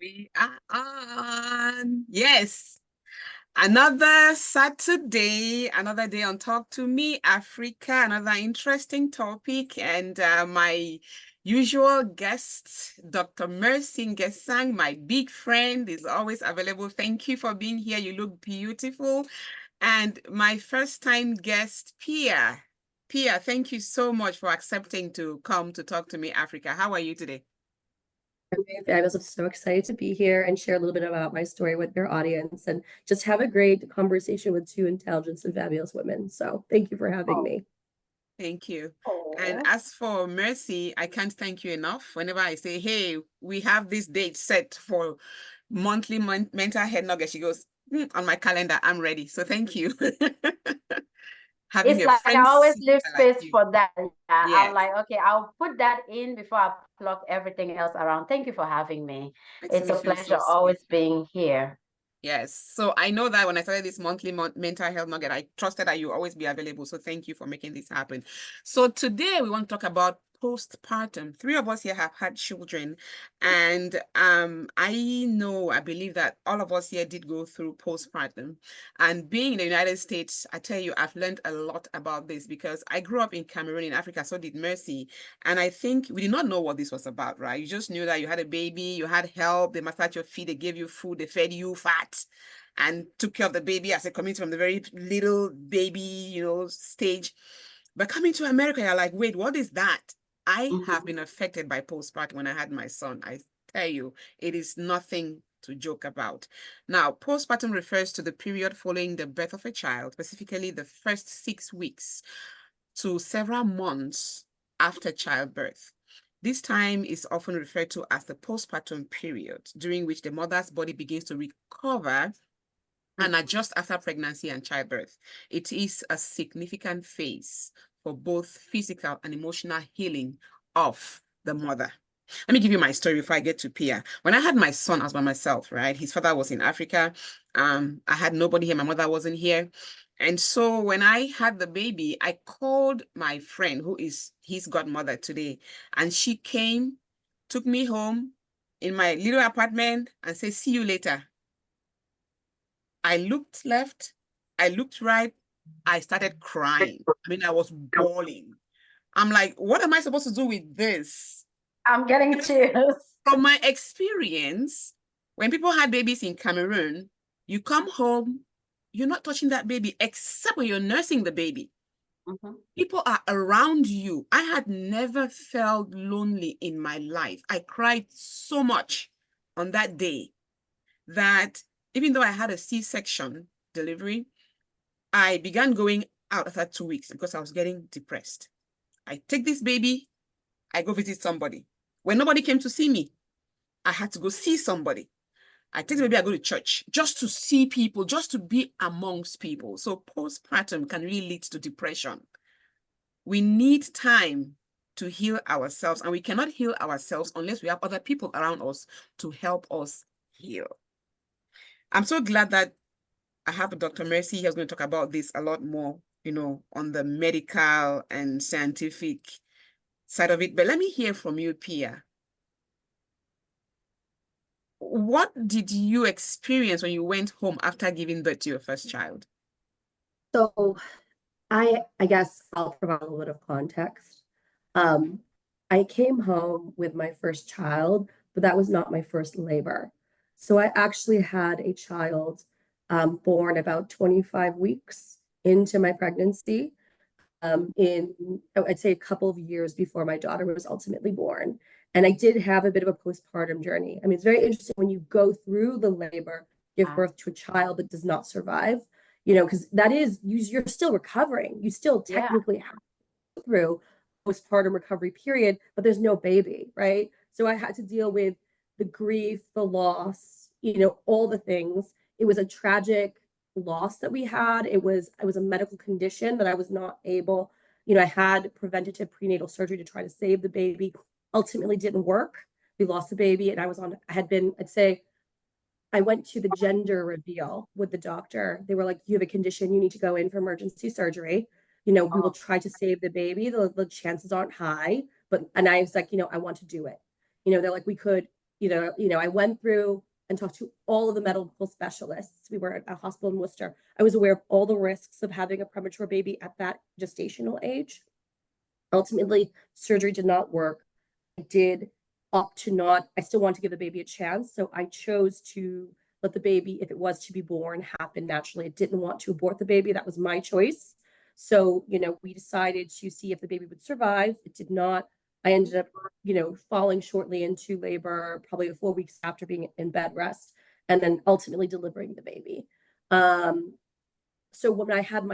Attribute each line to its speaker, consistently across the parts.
Speaker 1: We are on. Yes. Another Saturday, another day on Talk to Me Africa, another interesting topic. And my usual guest, Dr. Mercy Ngesang, my big friend, is always available. Thank you for being here. You look beautiful. And my first time guest, Pia. Pia, thank you so much for accepting to come to Talk to Me Africa. How are you today?
Speaker 2: I was so excited to be here and share a little bit about my story with your audience and just have a great conversation with two intelligent and fabulous women. So thank you for having me.
Speaker 1: Thank you. And
Speaker 2: Oh.
Speaker 1: as for Mercy, I can't thank you enough. Whenever I say, hey, we have this date set for monthly mental health nugget, she goes, on my calendar, I'm ready. So thank you. Having
Speaker 3: It's
Speaker 1: a
Speaker 3: like I
Speaker 1: friend
Speaker 3: always
Speaker 1: sister
Speaker 3: leave
Speaker 1: like
Speaker 3: space
Speaker 1: you.
Speaker 3: for that. Yeah, I'm
Speaker 1: Yes,
Speaker 3: like, okay, I'll put that in before I plug everything else around. Thank you for having me.
Speaker 1: makes
Speaker 3: It's
Speaker 1: me
Speaker 3: a
Speaker 1: feel so
Speaker 3: pleasure
Speaker 1: sweet.
Speaker 3: always being here.
Speaker 1: Yes. So I know that when I started this monthly mental health nugget, I trusted that you always be available. So thank you for making this happen. So today we want to talk about postpartum. Three of us here have had children. And I believe that all of us here did go through postpartum. And being in the United States, I tell you, I've learned a lot about this because I grew up in Cameroon, in Africa, so did Mercy. And I think we did not know what this was about, right? You just knew that you had a baby, you had help, they massaged your feet, they gave you food, they fed you fat, and took care of the baby as a community from the very little baby, stage. But coming to America, you're like, wait, what is that? I have been affected by postpartum when I had my son. I tell you, it is nothing to joke about. Now, postpartum refers to the period following the birth of a child, specifically the first 6 weeks to several months after childbirth. This time is often referred to as the postpartum period, during which the mother's body begins to recover and adjust after pregnancy and childbirth. It is a significant phase for both physical and emotional healing of the mother. Let me give you my story before I get to Pia. When I had my son, I was by myself, right? His father was in Africa. I had nobody here. My mother wasn't here. And so when I had the baby, I called my friend who is his godmother today. And she came, took me home in my little apartment and said, see you later. I looked left, I looked right, I started crying. I mean, I was bawling. I'm like, what am I supposed to do with this?
Speaker 3: I'm getting chills.
Speaker 1: From my experience, when people had babies in Cameroon, you come home, you're not touching that baby except when you're nursing the baby. People are around you. I had never felt lonely in my life. I cried so much on that day that even though I had a C-section delivery, I began going out after 2 weeks because I was getting depressed. I take this baby, I go visit somebody. When nobody came to see me, I had to go see somebody. I take the baby, I go to church just to see people, just to be amongst people. So postpartum can really lead to depression. We need time to heal ourselves, and we cannot heal ourselves unless we have other people around us to help us heal. I'm so glad that I have Dr. Mercy. He's going to talk about this a lot more, on the medical and scientific side of it. But let me hear from you, Pia. What did you experience when you went home after giving birth to your first child?
Speaker 2: So I guess I'll provide a little bit of context. Um, I came home with my first child, but that was not my first labor. So I actually had a child born about 25 weeks into my pregnancy, I'd say a couple of years before my daughter was ultimately born. And I did have a bit of a postpartum journey. I mean, it's very interesting when you go through the labor, give birth to a child that does not survive, because that is, you're still recovering. You still technically have to go through postpartum recovery period, but there's no baby, right? So I had to deal with the grief, the loss, all the things. It was a tragic loss that we had. It was a medical condition that I was not able, I had preventative prenatal surgery to try to save the baby. Ultimately didn't work. We lost the baby, and I'd say I went to the gender reveal with the doctor. They were like, you have a condition, you need to go in for emergency surgery. We will try to save the baby. The chances aren't high, and I was like, I want to do it. They're like, we could I went through and talked to all of the medical specialists. We were at a hospital in Worcester. I was aware of all the risks of having a premature baby at that gestational age. Ultimately, surgery did not work. I did opt to not, I still want to give the baby a chance. So I chose to let the baby, if it was to be born, happen naturally. I didn't want to abort the baby. That was my choice. So, we decided to see if the baby would survive. It did not. I ended up, falling shortly into labor, probably 4 weeks after being in bed rest, and then ultimately delivering the baby. So when I had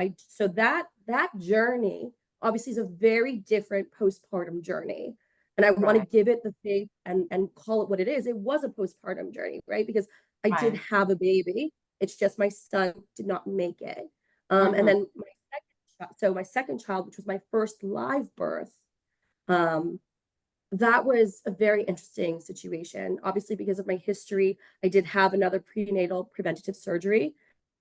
Speaker 2: that journey obviously is a very different postpartum journey. And I want to give it the faith and call it what it is. It was a postpartum journey, right? Because I did have a baby. It's just my son did not make it. And then my second child, which was my first live birth, that was a very interesting situation. Obviously, because of my history, I did have another prenatal preventative surgery.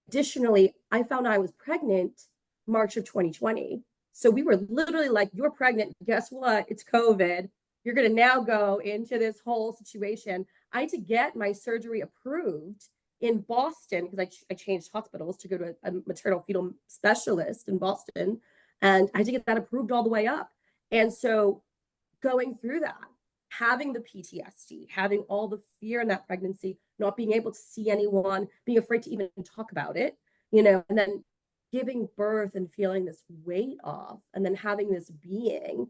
Speaker 2: Additionally, I found I was pregnant March of 2020. So we were literally like, you're pregnant. Guess what? It's COVID. You're going to now go into this whole situation. I had to get my surgery approved in Boston because I changed hospitals to go to a maternal fetal specialist in Boston. And I had to get that approved all the way up. And so going through that, having the PTSD, having all the fear in that pregnancy, not being able to see anyone, being afraid to even talk about it, and then giving birth and feeling this weight off, and then having this being,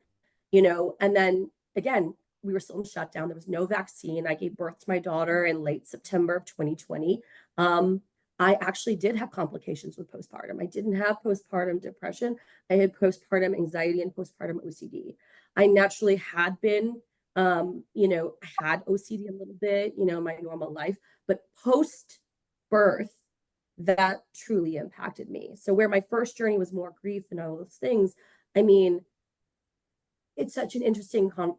Speaker 2: and then again, we were still in shutdown. There was no vaccine. I gave birth to my daughter in late September of 2020. I actually did have complications with postpartum. I didn't have postpartum depression. I had postpartum anxiety and postpartum OCD. I naturally had been, I had OCD a little bit, in my normal life, but post-birth, that truly impacted me. So where my first journey was more grief and all those things, I mean, it's such an interesting, I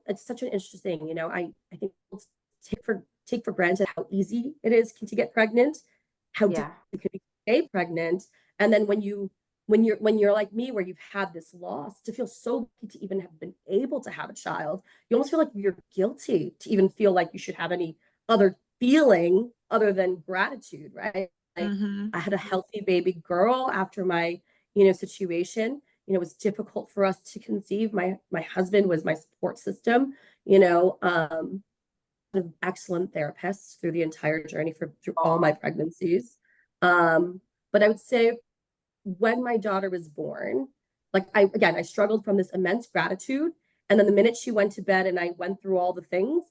Speaker 2: think take for granted how easy it is to get pregnant, how difficult it can be to stay pregnant. And then when you're like me, where you've had this loss, to feel so lucky to even have been able to have a child, you almost feel like you're guilty to even feel like you should have any other feeling other than gratitude, right? I had a healthy baby girl after my, situation. It was difficult for us to conceive. My husband was my support system, excellent therapists through the entire journey through all my pregnancies. But I would say when my daughter was born, I struggled from this immense gratitude. And then the minute she went to bed and I went through all the things,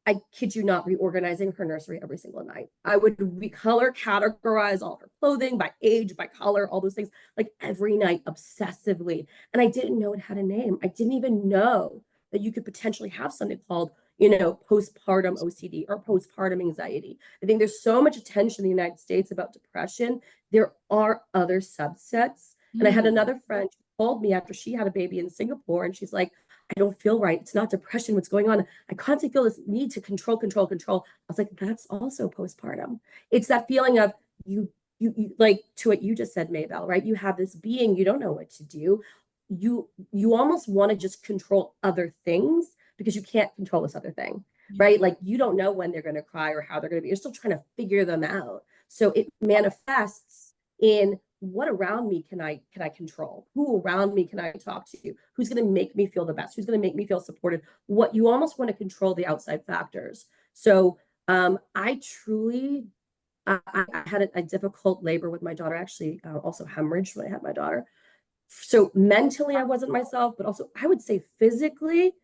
Speaker 2: I kid you not, reorganizing her nursery every single night. I would recolor, categorize all her clothing by age, by color, all those things, like every night obsessively. And I didn't know it had a name. I didn't even know that you could potentially have something called, postpartum OCD or postpartum anxiety. I think there's so much attention in the United States about depression. There are other subsets. And I had another friend who called me after she had a baby in Singapore, and she's like, I don't feel right. It's not depression. What's going on? I constantly feel this need to control. I was like, that's also postpartum. It's that feeling of you like, to what you just said, Maybelle, right? You have this being, you don't know what to do. You almost want to just control other things because you can't control this other thing, right? Like you don't know when they're going to cry or how they're going to be. You're still trying to figure them out. So it manifests in what around me can I control? Who around me can I talk to? Who's going to make me feel the best? Who's going to make me feel supported? What you almost want to control the outside factors. So I truly, I had a difficult labor with my daughter, actually also hemorrhaged when I had my daughter. So mentally I wasn't myself, but also I would say physically,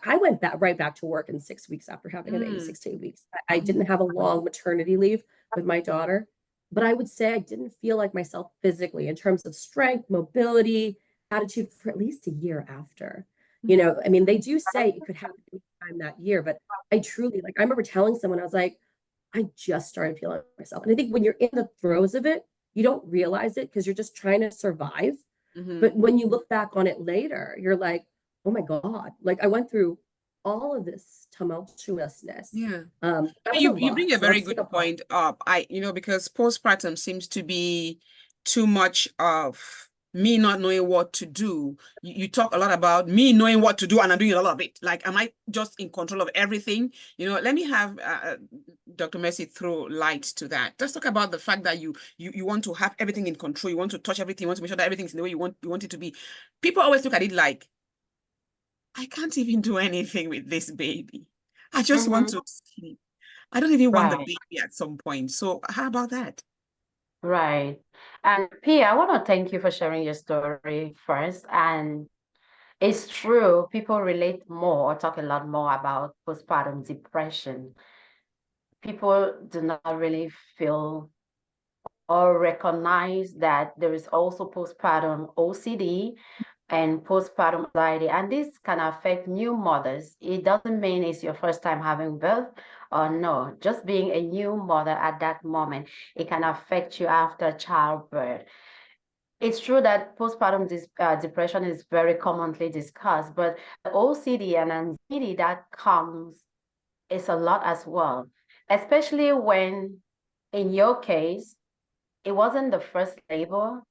Speaker 2: I went right back to work in 6 weeks after having a baby, 6 to 8 weeks. I didn't have a long maternity leave with my daughter. But I would say I didn't feel like myself physically in terms of strength, mobility, attitude for at least a year after. I mean, they do say it could happen anytime that year, but I truly, I remember telling someone, I was like, I just started feeling myself. And I think when you're in the throes of it, you don't realize it because you're just trying to survive. But when you look back on it later, you're like, oh my God, I went through all of this tumultuousness.
Speaker 1: You bring a very good point up. Because postpartum seems to be too much of me not knowing what to do. You talk a lot about me knowing what to do and I'm doing a lot of it. Like, am I just in control of everything? Let me have Dr. Mercy throw light to that. Let's talk about the fact that you want to have everything in control. You want to touch everything. You want to make sure that everything's in the way you want it to be. People always look at it like, I can't even do anything with this baby. I just want to sleep. I don't even want the
Speaker 3: Right,
Speaker 1: baby at some point. So how about that?
Speaker 3: right. And P, I want to thank you for sharing your story first. And it's true, people relate more or talk a lot more about postpartum depression. People do not really feel or recognize that there is also postpartum OCD and postpartum anxiety, and this can affect new mothers. It doesn't mean it's your first time having birth or no, just being a new mother at that moment, it can affect you after childbirth. It's true that postpartum depression is very commonly discussed, but the OCD and anxiety that comes is a lot as well, especially when, in your case, it wasn't the first labor,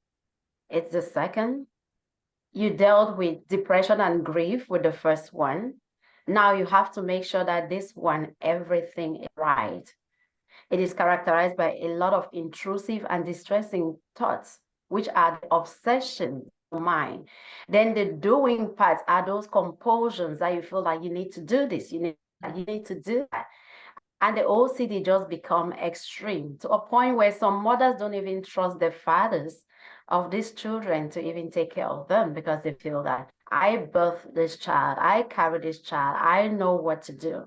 Speaker 3: it's the second. You dealt with depression and grief with the first one. Now you have to make sure that this one, everything is right. It is characterized by a lot of intrusive and distressing thoughts, which are the obsessions of mind. Then the doing parts are those compulsions that you feel like you need to do this, you need to do that. And the OCD just become extreme to a point where some mothers don't even trust their fathers of these children to even take care of them because they feel that I birthed this child, I carry this child, I know what to do.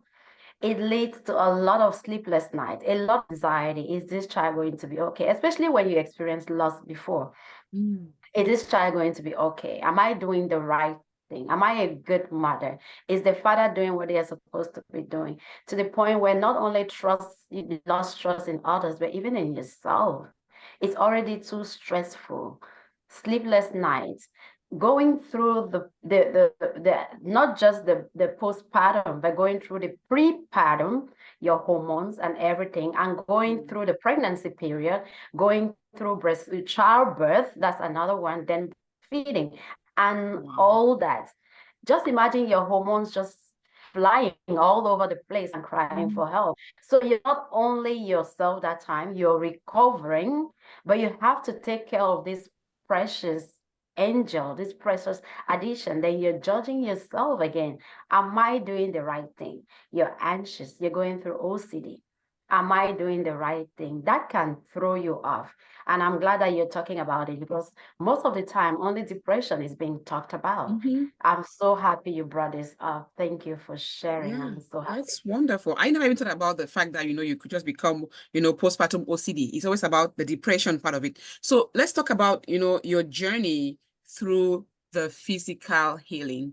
Speaker 3: It leads to a lot of sleepless nights, a lot of anxiety. Is this child going to be okay? Especially when you experience loss before. Is this child going to be okay? Am I doing the right thing? Am I a good mother? Is the father doing what they are supposed to be doing? To the point where not only you lost trust in others, but even in yourself. It's already too stressful. Sleepless nights, going through the not just the postpartum, but going through the prepartum, your hormones and everything, and going through the pregnancy period, going through childbirth, that's another one, then feeding and all that. Just imagine your hormones just flying all over the place and crying for help. So you're not only yourself that time, you're recovering, but you have to take care of this precious angel, this precious addition. Then you're judging yourself again. Am I doing the right thing? You're anxious, you're going through OCD. Am I doing the right thing? That can throw you off. And I'm glad that you're talking about it because most of the time, only depression is being talked about. I'm so happy you brought this up. Thank you for sharing.
Speaker 1: Yeah,
Speaker 3: I'm so happy.
Speaker 1: that's wonderful. I never even thought about the fact that, you could just become, postpartum OCD. It's always about the depression part of it. So let's talk about, your journey through the physical healing.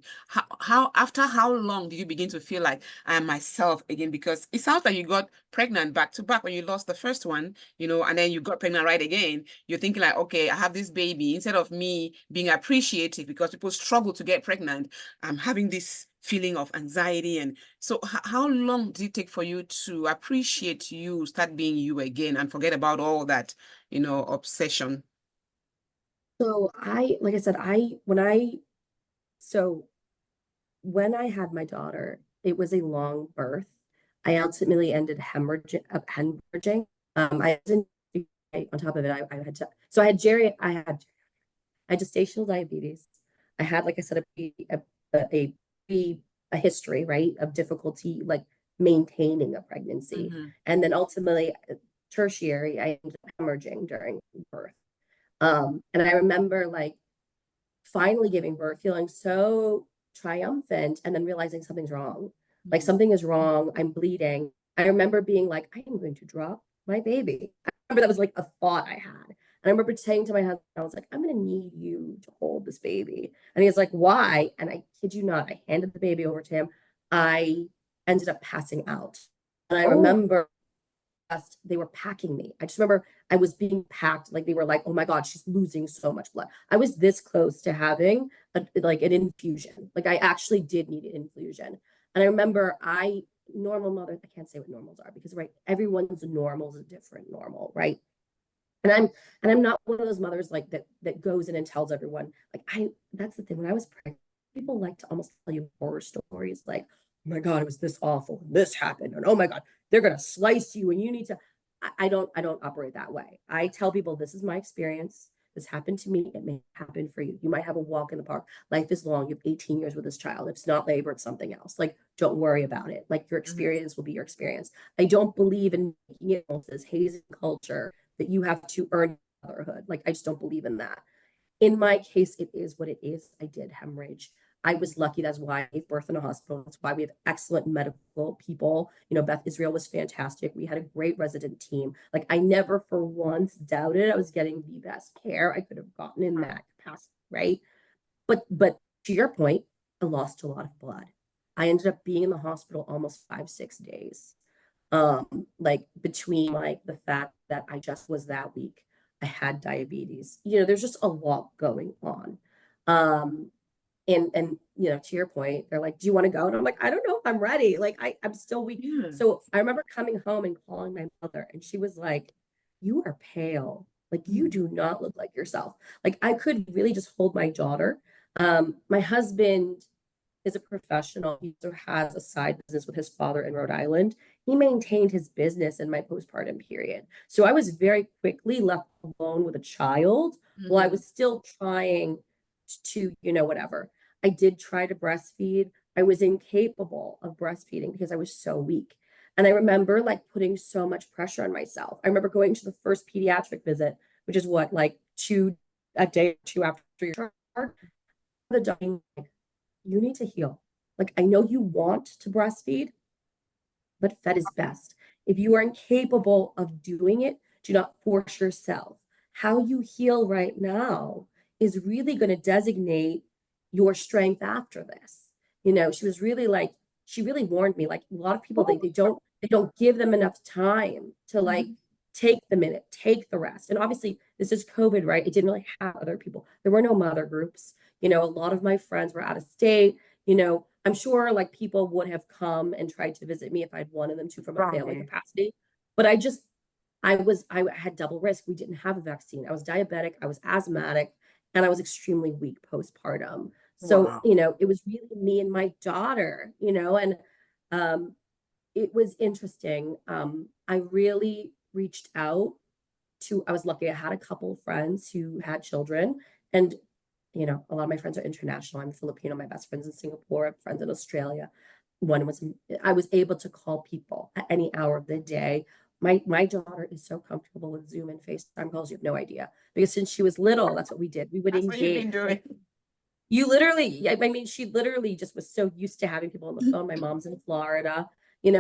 Speaker 1: After how long did you begin to feel like I am myself again? Because it sounds like you got pregnant back to back when you lost the first one, and then you got pregnant right again. You're thinking like, okay, I have this baby. Instead of me being appreciative because people struggle to get pregnant, I'm having this feeling of anxiety. And so how long did it take for you to appreciate you, start being you again and forget about all that, obsession?
Speaker 2: So like I said, so when I had my daughter, it was a long birth. I ultimately ended hemorrhaging. I didn't, on top of it, I had to, so I had gestational diabetes. I had, like I said, a history, right, of difficulty, like maintaining a pregnancy. And then ultimately, tertiary, I ended up hemorrhaging during birth. And I remember like finally giving birth, feeling so triumphant, and then realizing something's wrong. Like something is wrong. I'm bleeding. I remember being like, I am going to drop my baby. I remember that was like a thought I had. And I remember saying to my husband, I was like, I'm going to need you to hold this baby. And he's like, why? And I kid you not, I handed the baby over to him. I ended up passing out. And I remember they were packing me. I just remember I was being packed. Like they were like, oh my God, she's losing so much blood. I was this close to having like an infusion. Like I actually did need an infusion. And I remember normal mother, I can't say what normals are because, right, everyone's normal is a different normal, right? And I'm not one of those mothers like that goes in and tells everyone. Like that's the thing. When I was pregnant, people like to almost tell you horror stories like, oh my God, it was this awful, and this happened, and oh my God, they're gonna slice you and you need to. I don't operate that way. I tell people this is my experience. This happened to me. It may happen for you. You might have a walk in the park. Life is long. You have 18 years with this child. If it's not labor, it's something else. Like, don't worry about it. Like, your experience will be your experience. I don't believe in making it this hazing culture that you have to earn motherhood. Like, I just don't believe in that. In my case, it is what it is. I did hemorrhage. I was lucky. That's why I gave birth in a hospital. That's why we have excellent medical people. Beth Israel was fantastic. We had a great resident team. Like, I never for once doubted I was getting the best care I could have gotten in that capacity, right? But to your point, I lost a lot of blood. I ended up being in the hospital almost 5, 6 days. Like, between like the fact that I just was that weak, I had diabetes. There's just a lot going on. Um, and to your point, they're like, do you want to go? And I'm like, I don't know if I'm ready. Like, I'm still weak.
Speaker 1: Yeah.
Speaker 2: So I remember coming home and calling my mother, and she was like, you are pale. Like, you do not look like yourself. Like, I could really just hold my daughter. My husband is a professional. He also has a side business with his father in Rhode Island. He maintained his business in my postpartum period. So I was very quickly left alone with a child while I was still trying to, whatever. I did try to breastfeed. I was incapable of breastfeeding because I was so weak. And I remember like putting so much pressure on myself. I remember going to the first pediatric visit, which is what, like a day or two after your child. The doctor, you need to heal. Like, I know you want to breastfeed, but fed is best. If you are incapable of doing it, do not force yourself. How you heal right now is really going to designate your strength after this. She was really like, she really warned me, like, a lot of people, they don't give them enough time to like take the minute, take the rest. And obviously this is COVID, right? It didn't really have other people. There were no mother groups. A lot of my friends were out of state. I'm sure like people would have come and tried to visit me if I'd wanted them to from a family capacity. But I had double risk. We didn't have a vaccine. I was diabetic, I was asthmatic, and I was extremely weak postpartum. So, it was really me and my daughter, and it was interesting. I really reached out I was lucky. I had a couple of friends who had children, and a lot of my friends are international. I'm Filipino. My best friends in Singapore. I have friends in Australia. I was able to call people at any hour of the day. My daughter is so comfortable with Zoom and FaceTime calls. You have no idea. Because since she was little, that's what we did. We would
Speaker 1: That's what you've been
Speaker 2: engage.
Speaker 1: doing.
Speaker 2: You literally, I mean, she literally just was so used to having people on the phone. My mom's in Florida,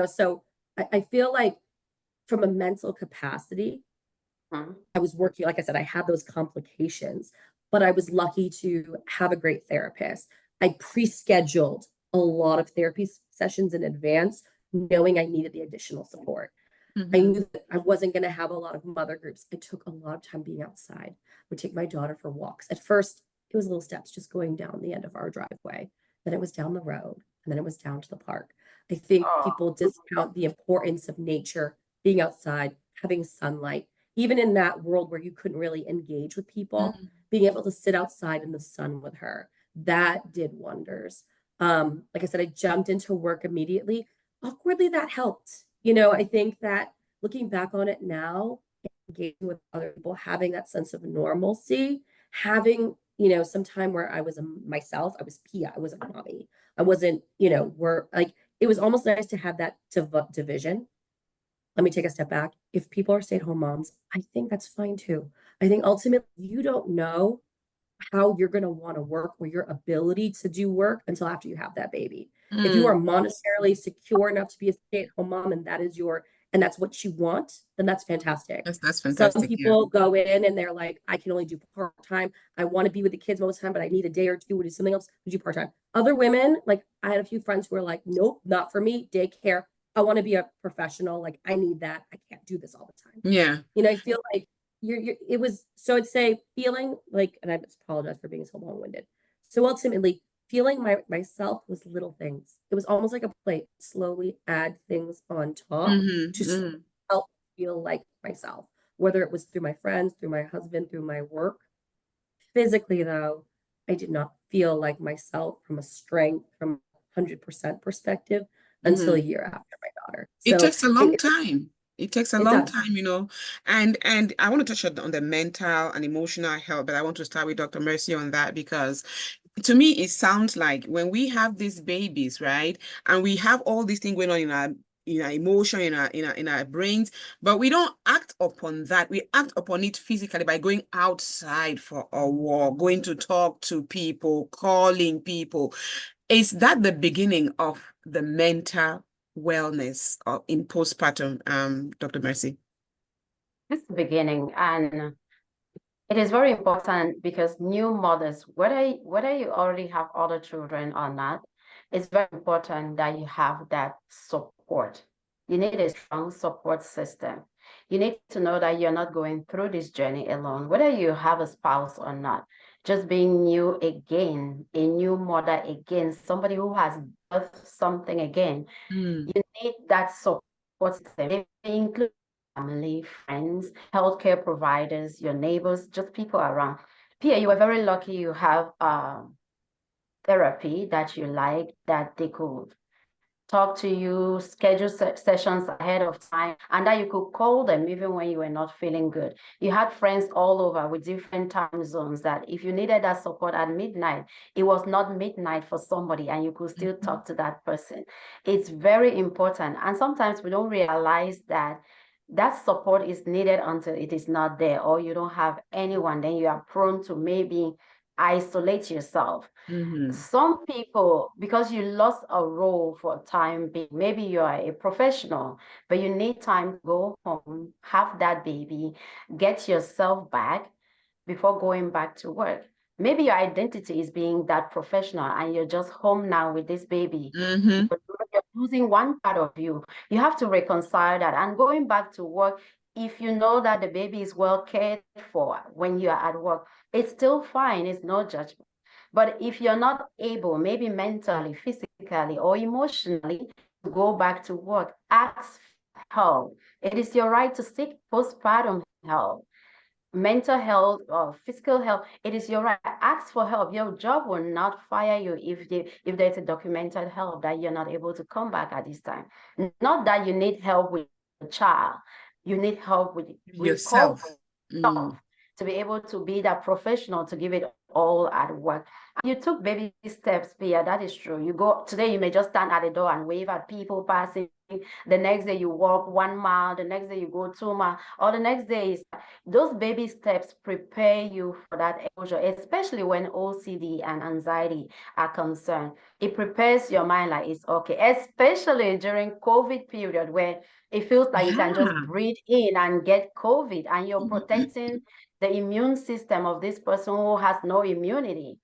Speaker 2: so I feel like from a mental capacity, I was working, like I said, I had those complications, but I was lucky to have a great therapist. I pre-scheduled a lot of therapy sessions in advance, knowing I needed the additional support. I knew that I wasn't going to have a lot of mother groups. I took a lot of time being outside. I would take my daughter for walks. At first, it was little steps, just going down the end of our driveway. Then it was down the road, and then it was down to the park. I think people discount the importance of nature, being outside, having sunlight, even in that world where you couldn't really engage with people, being able to sit outside in the sun with her, that did wonders. Like I said, I jumped into work immediately. Awkwardly, that helped. I think that looking back on it now, engaging with other people, having that sense of normalcy, having, some time where I was myself, I was Pia, I wasn't mommy. I wasn't, we're like, it was almost nice to have that division. Let me take a step back. If people are stay-at-home moms, I think that's fine too. I think ultimately you don't know how you're going to want to work or your ability to do work until after you have that baby. If you are monetarily secure enough to be a stay-at-home mom and that's what you want, then that's fantastic.
Speaker 1: That's
Speaker 2: Some
Speaker 1: fantastic.
Speaker 2: people go in and they're like, I can only do part-time. I want to be with the kids most of the time, but I need a day or two to do something else to do part-time. Other women, like I had a few friends who were like, nope, not for me, daycare. I want to be a professional. Like I need that. I can't do this all the time.
Speaker 1: Yeah.
Speaker 2: I feel like it was, so I'd say feeling like, and I apologize for being so long-winded. So ultimately feeling myself was little things. It was almost like a plate, slowly add things on top to help feel like myself. whether it was through my friends, through my husband, through my work. Physically, though, I did not feel like myself from a strength, from 100% perspective until a year after my daughter.
Speaker 1: It
Speaker 2: So
Speaker 1: takes a long time. It takes a
Speaker 2: it
Speaker 1: long
Speaker 2: does.
Speaker 1: time, you know. And I want to touch on the mental and emotional health, but I want to start with Dr. Mercy on that because to me it sounds like when we have these babies, right? And we have all these things going on in our emotion, in our brains, but we don't act upon that. We act upon it physically by going outside for a walk, going to talk to people, calling people. Is that the beginning of the mental wellness in postpartum, Dr. Mercy?
Speaker 3: This is the beginning, and it is very important because new mothers, whether you already have other children or not, it's very important that you have that support. You need a strong support system. You need to know that you're not going through this journey alone, whether you have a spouse or not. Just being new again, a new mother again, somebody who has birthed something again.
Speaker 1: Mm.
Speaker 3: You need that support system. It includes family, friends, healthcare providers, your neighbors, just people around. Pia, you were very lucky you have therapy that you like, that they could talk to you, schedule sessions ahead of time, and that you could call them even when you were not feeling good. You had friends all over with different time zones that if you needed that support at midnight, it was not midnight for somebody and you could still talk to that person. It's very important. And sometimes we don't realize that that support is needed until it is not there or you don't have anyone, then you are prone to maybe isolate yourself.
Speaker 1: Mm-hmm.
Speaker 3: Some people, because you lost a role for a time being, maybe you are a professional, but you need time to go home, have that baby, get yourself back before going back to work. Maybe your identity is being that professional and you're just home now with this baby.
Speaker 1: Mm-hmm.
Speaker 3: You're losing one part of you. You have to reconcile that. And going back to work, if you know that the baby is well cared for when you are at work, it's still fine. It's no judgment. But if you're not able, maybe mentally, physically, or emotionally, to go back to work, ask for help. It is your right to seek postpartum help, mental health or physical health. It is your right. Ask for help. Your job will not fire you if there's a documented help that you're not able to come back at this time. Not that you need help with the child. You need help with
Speaker 1: Yourself.
Speaker 3: recovery
Speaker 1: Mm.
Speaker 3: to be able to be that professional to give it all at work. And you took baby steps, Pia. That is true. You go today, you may just stand at the door and wave at people passing. The next day you walk 1 mile, the next day you go 2 miles, or the next day is those baby steps prepare you for that exposure, especially when OCD and anxiety are concerned. It prepares your mind like it's okay, especially during COVID period where it feels like you can just
Speaker 1: Yeah.
Speaker 3: breathe in and get COVID and you're
Speaker 1: Mm-hmm.
Speaker 3: protecting the immune system of this person who has no immunity.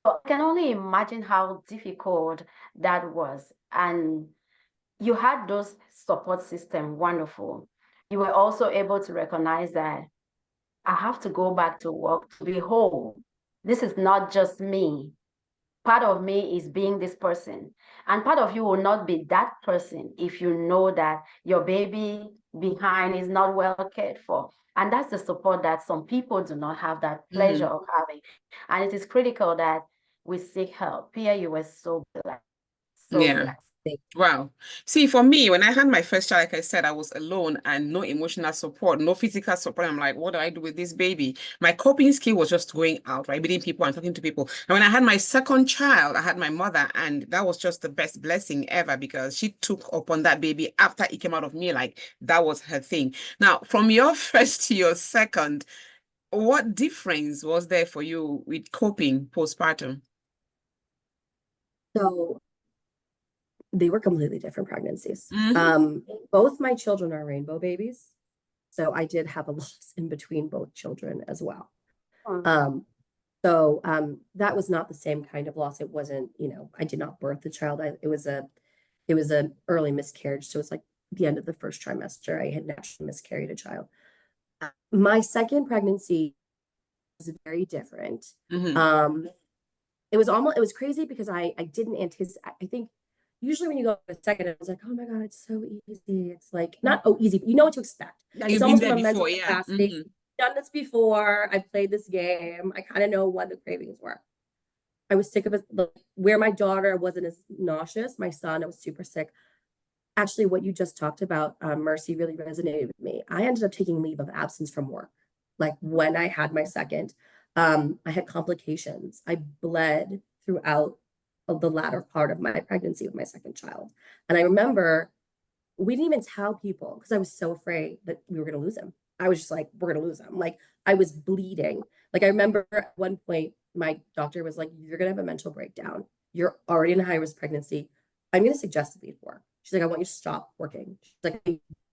Speaker 3: So I can only imagine how difficult that was. And you had those support system, wonderful. You were also able to recognize that I have to go back to work to be whole. This is not just me. Part of me is being this person. And part of you will not be that person if you know that your baby behind is not well cared for. And that's the support that some people do not have that pleasure of having. And it is critical that we seek help. Pia, you were so blessed. So
Speaker 1: Yeah.
Speaker 3: blessed.
Speaker 1: Wow. See, for me, when I had my first child, like I said, I was alone and no emotional support, no physical support. I'm like, what do I do with this baby? My coping skill was just going out, right? Meeting people and talking to people. And when I had my second child, I had my mother, and that was just the best blessing ever because she took upon that baby after it came out of me. Like that was her thing. Now, from your first to your second, what difference was there for you with coping postpartum?
Speaker 2: So they were completely different pregnancies.
Speaker 1: Mm-hmm.
Speaker 2: Both my children are rainbow babies. So I did have a loss in between both children as well.
Speaker 3: Mm.
Speaker 2: That was not the same kind of loss. It wasn't, I did not birth the child. It was an early miscarriage. So it's like the end of the first trimester. I had naturally miscarried a child. My second pregnancy was very different.
Speaker 1: Mm-hmm.
Speaker 2: It was crazy because I didn't anticipate. I think Usually when you go to a second, it's like, oh my God, it's so easy. It's like, not oh easy, but you know what to expect.
Speaker 1: Yeah,
Speaker 2: It's
Speaker 1: you've been
Speaker 2: almost
Speaker 1: there
Speaker 2: from a mental
Speaker 1: before, yeah.
Speaker 2: capacity. Done this before. I've played this game. I kind of know what the cravings were. I was sick of it. Where my daughter wasn't as nauseous, my son, I was super sick. Actually, what you just talked about, Mercy, really resonated with me. I ended up taking leave of absence from work. Like when I had my second, I had complications. I bled throughout the latter part of my pregnancy with my second child. And I remember we didn't even tell people because I was so afraid that we were going to lose him. I was just like, we're going to lose him. Like I was bleeding. Like I remember at one point, my doctor was like, you're going to have a mental breakdown. You're already in a high risk pregnancy. I'm going to suggest to leave work. She's like, I want you to stop working. She's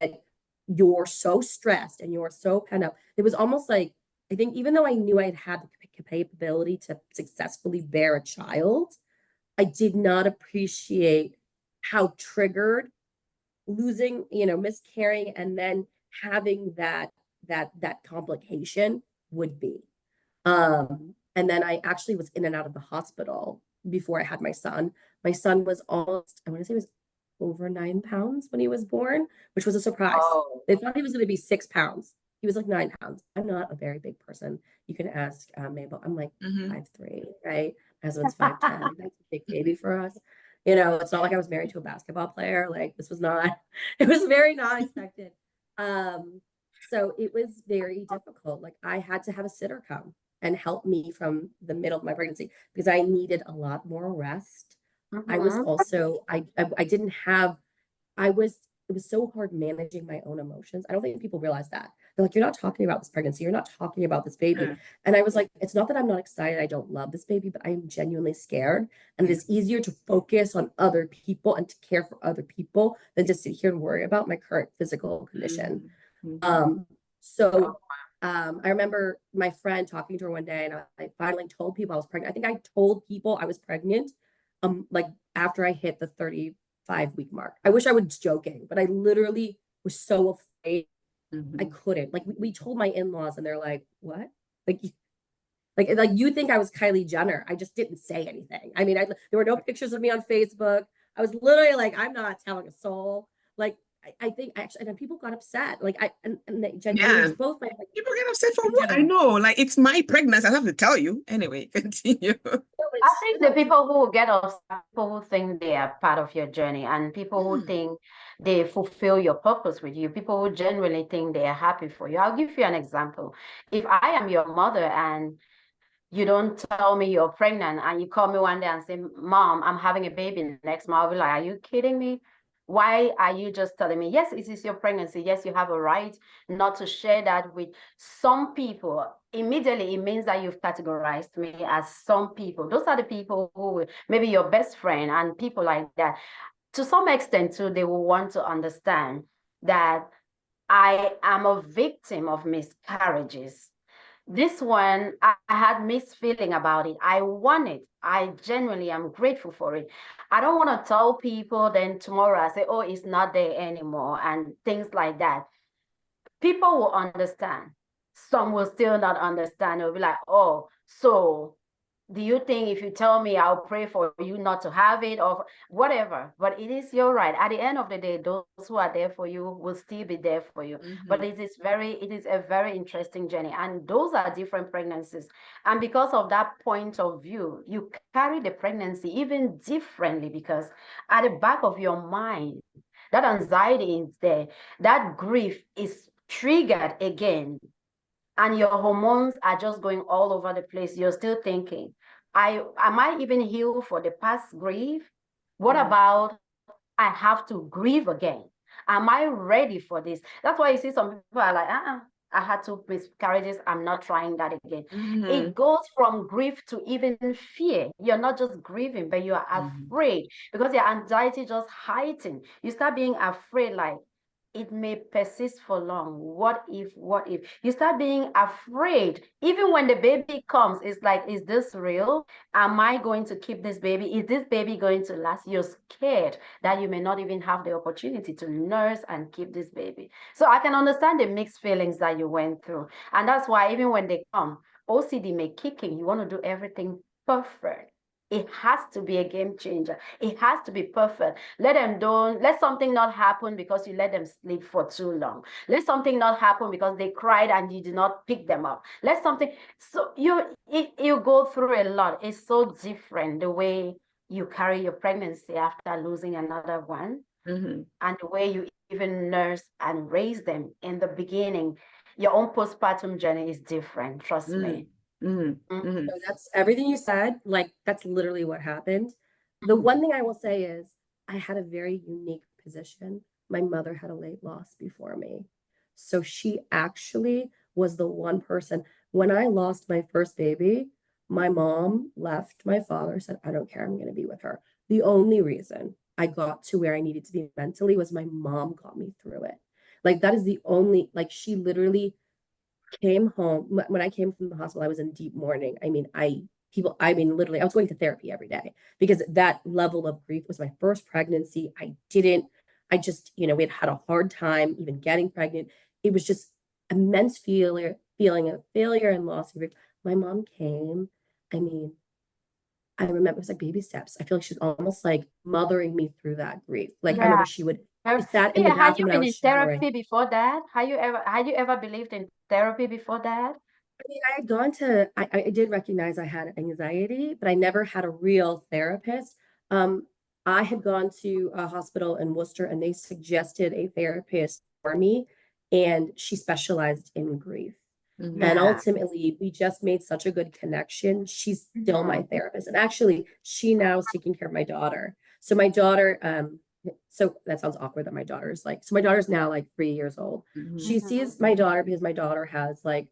Speaker 2: like, you're so stressed and you're so pent up. It was almost like, I think even though I knew I had the capability to successfully bear a child, I did not appreciate how triggered losing, miscarrying and then having that complication would be. And then I actually was in and out of the hospital before I had my son. My son was almost, I want to say, he was over 9 pounds when he was born, which was a surprise.
Speaker 3: Oh,
Speaker 2: They thought he was going to be 6 pounds. He was like 9 pounds. I'm not a very big person. You can ask Mabel. I'm like 5'3", right? My husband's 5'10". That's a big baby for us. It's not like I was married to a basketball player. Like this was not, it was very not expected. So it was very difficult. Like I had to have a sitter come and help me from the middle of my pregnancy because I needed a lot more rest. I was also, I didn't have, it was so hard managing my own emotions. I don't think people realize that. They're like, you're not talking about this pregnancy. You're not talking about this baby. And I was like, it's not that I'm not excited. I don't love this baby, but I am genuinely scared. And it is easier to focus on other people and to care for other people than to sit here and worry about my current physical condition. So I remember my friend talking to her one day and I finally told people I was pregnant. I think I told people I was pregnant like after I hit the 35-week mark. I wish I was joking, but I literally was so afraid I couldn't. Like we told my in-laws and they're like, what? Like you think I was Kylie Jenner. I just didn't say anything. I mean, there were no pictures of me on Facebook. I was literally like, I'm not telling a soul. Like I think actually, and then people got upset. Like both my
Speaker 1: people get upset for what? I know, like it's my pregnancy. I have to tell you. Anyway, continue.
Speaker 3: I think the people who get upset, people who think they are part of your journey, and people who think they fulfill your purpose with you, people who genuinely think they are happy for you. I'll give you an example. If I am your mother and you don't tell me you're pregnant and you call me one day and say, Mom, I'm having a baby next month, I'll be like, are you kidding me? Why are you just telling me, yes, it is your pregnancy. Yes, you have a right not to share that with some people. Immediately, it means that you've categorized me as some people. Those are the people who maybe your best friend and people like that. To some extent, too, they will want to understand that I am a victim of miscarriages. This one, I had mixed feeling about it. I want it. I genuinely am grateful for it. I don't want to tell people then tomorrow I say, oh, it's not there anymore and things like that. People will understand. Some will still not understand. They'll be like, oh, so do you think if you tell me I'll pray for you not to have it or whatever, but it is your right. At the end of the day, those who are there for you will still be there for you. But it is a very interesting journey. And those are different pregnancies. And because of that point of view, you carry the pregnancy even differently because at the back of your mind, that anxiety is there, that grief is triggered again and your hormones are just going all over the place, you're still thinking, am I even healed for the past grief? What about I have to grieve again? Am I ready for this? That's why you see some people are like, I had 2 miscarriages. I'm not trying that again. It goes from grief to even fear. You're not just grieving, but you are afraid because your anxiety just heightened. You start being afraid, like, it may persist for long. What if? You start being afraid even when the baby comes? It's like, is this real? Am I going to keep this baby? Is this baby going to last? You're scared that you may not even have the opportunity to nurse and keep this baby. So I can understand the mixed feelings that you went through, and that's why even when they come, OCD may kick in. You want to do everything perfect. It has to be a game changer. It has to be perfect. Let something not happen because you let them sleep for too long. Let something not happen because they cried and you did not pick them up. So you go through a lot. It's so different the way you carry your pregnancy after losing another one, and the way you even nurse and raise them in the beginning. Your own postpartum journey is different, trust me.
Speaker 2: So that's everything you said. Like, that's literally what happened. The one thing I will say is I had a very unique position. My mother had a late loss before me. So she actually was the one person. When I lost my first baby, my mom left my father, said, I don't care, I'm going to be with her. The only reason I got to where I needed to be mentally was my mom got me through it. Like, that is the only, like, she literally came home. When I came from the hospital, I was in deep mourning. I mean, literally, I was going to therapy every day because that level of grief was my first pregnancy. I just, we had a hard time even getting pregnant. It was just immense feeling of failure and loss and grief. My mom came. I mean, I remember it was like baby steps. I feel like she's almost like mothering me through that grief. Like, I remember she sat in the
Speaker 3: Had you
Speaker 2: bathroom and I
Speaker 3: been in
Speaker 2: was showering.
Speaker 3: therapy before that? Had you ever believed in therapy before that?
Speaker 2: I mean, I had gone to, I did recognize I had anxiety, but I never had a real therapist. I had gone to a hospital in Worcester and they suggested a therapist for me, and she specialized in grief. And ultimately, we just made such a good connection. She's still my therapist. And actually, she now is taking care of my daughter. So my daughter, so that sounds awkward that my daughter's like, so my daughter's now like 3 years old. She sees my daughter because my daughter has like,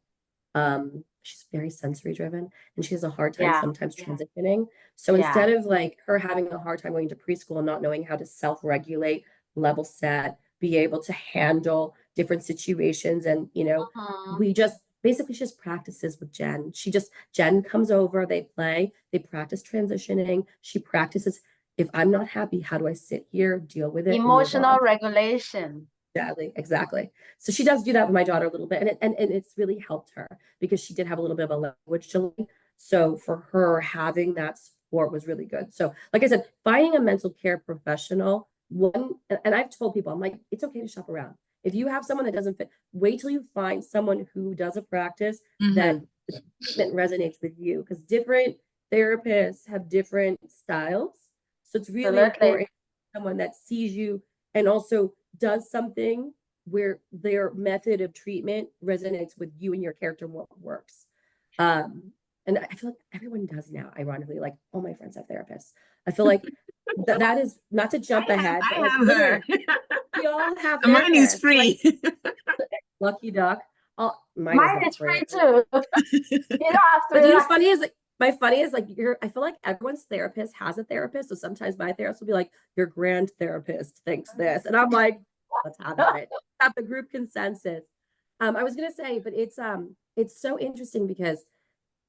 Speaker 2: she's very sensory driven and she has a hard time sometimes transitioning. So instead of like her having a hard time going to preschool and not knowing how to self-regulate, level set, be able to handle different situations, and we just basically she just practices with Jen. Jen comes over, they play, they practice transitioning. She practices, if I'm not happy, how do I sit here, deal with it,
Speaker 3: Emotional regulation.
Speaker 2: Exactly. So she does do that with my daughter a little bit, and it's really helped her because she did have a little bit of a language delay. So for her, having that support was really good. So like I said, finding a mental care professional, and I've told people, I'm like, it's okay to shop around. If you have someone that doesn't fit, wait till you find someone who does a practice that the treatment resonates with you, because different therapists have different styles. So it's really important someone that sees you and also does something where their method of treatment resonates with you and your character, what works. And I feel like everyone does now, ironically, like all my friends have therapists. I feel like that is not to jump ahead, but like literally, we all have therapists.
Speaker 1: Mine is free.
Speaker 2: Like, lucky duck.
Speaker 3: Mine is free too. You don't have to.
Speaker 2: But you know what's funny is like, I feel like everyone's therapist has a therapist. So sometimes my therapist will be like, your grand therapist thinks this. And I'm like, let's have it. Have the group consensus. I was gonna say, but it's so interesting because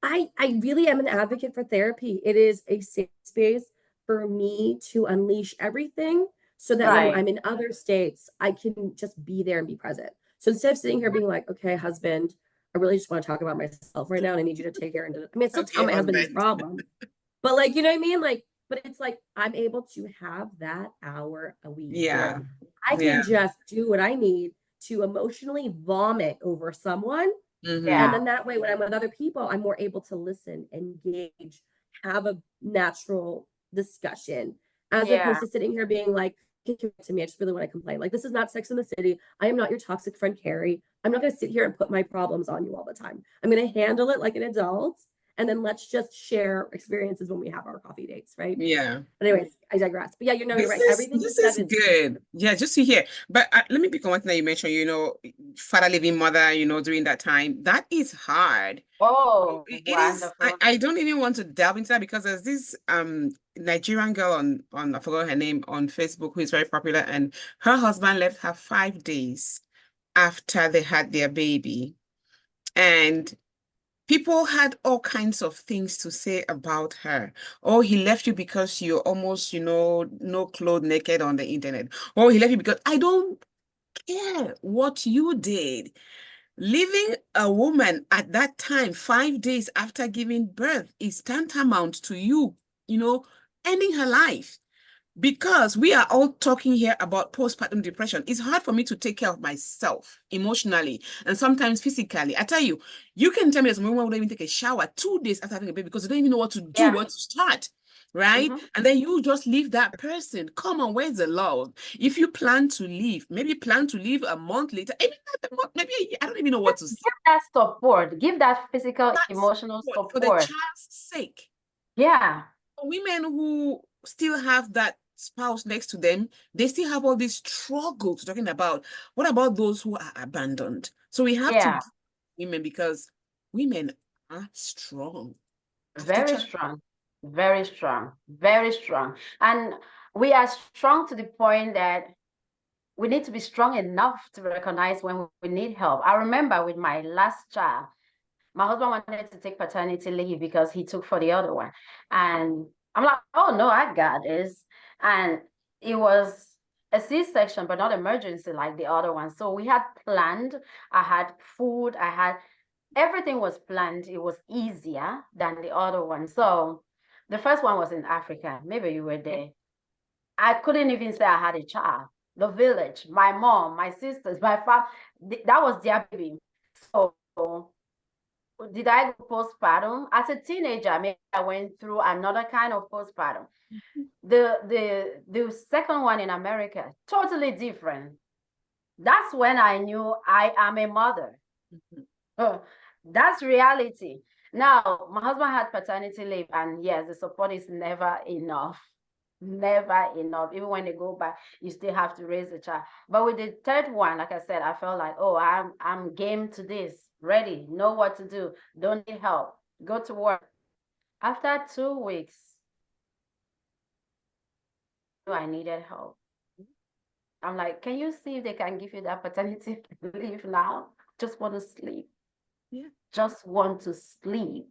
Speaker 2: I really am an advocate for therapy. It is a safe space for me to unleash everything so that when I'm in other states, I can just be there and be present. So instead of sitting here being like, okay, husband, I really just want to talk about myself right now and I need you to take care of it. I mean, it's still tell my husband these problems, but like, you know what I mean? Like, but it's like, I'm able to have that hour a week.
Speaker 1: Yeah.
Speaker 2: I can just do what I need to emotionally vomit over someone. And then that way, when I'm with other people, I'm more able to listen, engage, have a natural discussion, as opposed to sitting here being like, to me, I just really want to complain. Like, this is not Sex in the City. I am not your toxic friend, Carrie. I'm not going to sit here and put my problems on you all the time. I'm going to handle it like an adult. And then let's just share experiences when we have our coffee dates, right?
Speaker 1: Yeah.
Speaker 2: But anyways, I digress. But yeah, you're right. Everything
Speaker 1: this is good. Yeah, just to hear. But let me pick on one thing that you mentioned, father living mother, during that time. That is hard.
Speaker 3: Oh,
Speaker 1: it is. I don't even want to delve into that because there's this Nigerian girl on I forgot her name on Facebook who is very popular, and her husband left her 5 days after they had their baby. And people had all kinds of things to say about her. Oh, he left you because you're almost, no clothes, naked on the internet. Oh, he left you because I don't care what you did. Leaving a woman at that time, 5 days after giving birth, is tantamount to you ending her life. Because we are all talking here about postpartum depression, it's hard for me to take care of myself emotionally and sometimes physically. I tell you, you can tell me as a woman wouldn't even take a shower 2 days after having a baby because they don't even know what to do, where to start, right? And then you just leave that person. Come on, where's the love? If you plan to leave, maybe plan to leave a month later, maybe not a month, maybe I don't even know what to say.
Speaker 3: Give that support, give that physical, emotional support.
Speaker 1: For the child's sake.
Speaker 3: Yeah.
Speaker 1: Women who still have that spouse next to them, they still have all these struggles talking about. What about those who are abandoned? So we have to women, because women are strong.
Speaker 3: Very strong, very strong, very strong. And we are strong to the point that we need to be strong enough to recognize when we need help. I remember with my last child, my husband wanted to take paternity leave because he took for the other one. And I'm like, oh no, I got this. And it was a C-section, but not emergency like the other one. So we had planned, I had food, everything was planned. It was easier than the other one. So the first one was in Africa. Maybe you were there. I couldn't even say I had a child. The village, my mom, my sisters, my family, that was their baby. So did I go postpartum? As a teenager, maybe I went through another kind of postpartum. The second one in America, totally different. That's when I knew I am a mother. That's reality. Now, my husband had paternity leave, and yes, the support is never enough. Never enough. Even when they go back, you still have to raise a child. But with the third one, like I said, I felt like, oh, I'm game to this, ready, know what to do, don't need help, go to work. After 2 weeks, I needed help. I'm like, can you see if they can give you that paternity leave now? Just want to sleep.
Speaker 1: Yeah.
Speaker 3: Just want to sleep.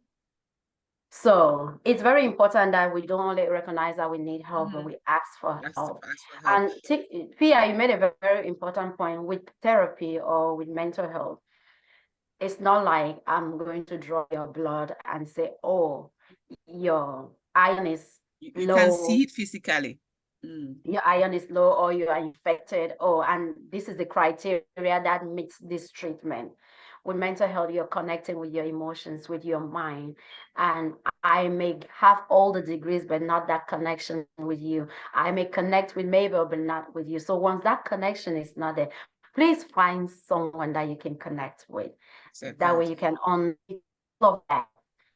Speaker 3: So it's very important that we don't only recognize that we need help, but we ask for help. And Pia, you made a very, very important point with therapy or with mental health. It's not like I'm going to draw your blood and say, oh, your iron is low.
Speaker 1: You can see it physically.
Speaker 3: Your iron is low or you are infected. Oh, and this is the criteria that meets this treatment. With mental health, you're connecting with your emotions, with your mind. And I may have all the degrees, but not that connection with you. I may connect with Mabel, but not with you. So once that connection is not there, please find someone that you can connect with. That way you can unlock all of that.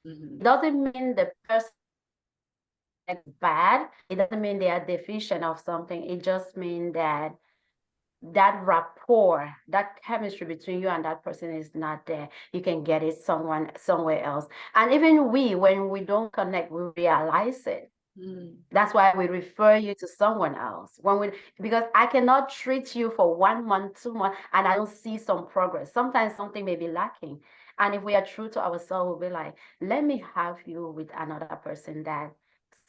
Speaker 3: It doesn't mean the person is bad. It doesn't mean they are deficient of something. It just means that rapport, that chemistry between you and that person is not there. You can get it somewhere else. And even when we don't connect, we realize it. That's why we refer you to someone else. Because I cannot treat you for 1 month, 2 months, and I don't see some progress. Sometimes something may be lacking. And if we are true to ourselves, we'll be like, let me have you with another person that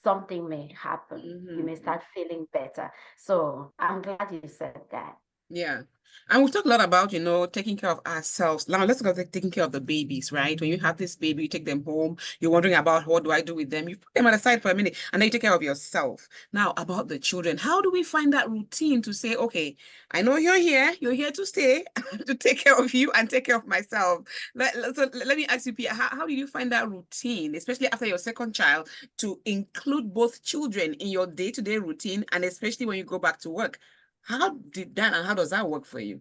Speaker 3: something may happen. You may start feeling better. So I'm glad you said that.
Speaker 1: Yeah. And we've talked a lot about, taking care of ourselves. Now let's go to taking care of the babies, right? When you have this baby, you take them home, you're wondering about what do I do with them? You put them aside for a minute and then you take care of yourself. Now about the children, how do we find that routine to say, okay, I know you're here to stay, to take care of you and take care of myself. So let me ask you, Pia, how did you find that routine, especially after your second child, to include both children in your day-to-day routine, and especially when you go back to work? How did that and how does that work for you?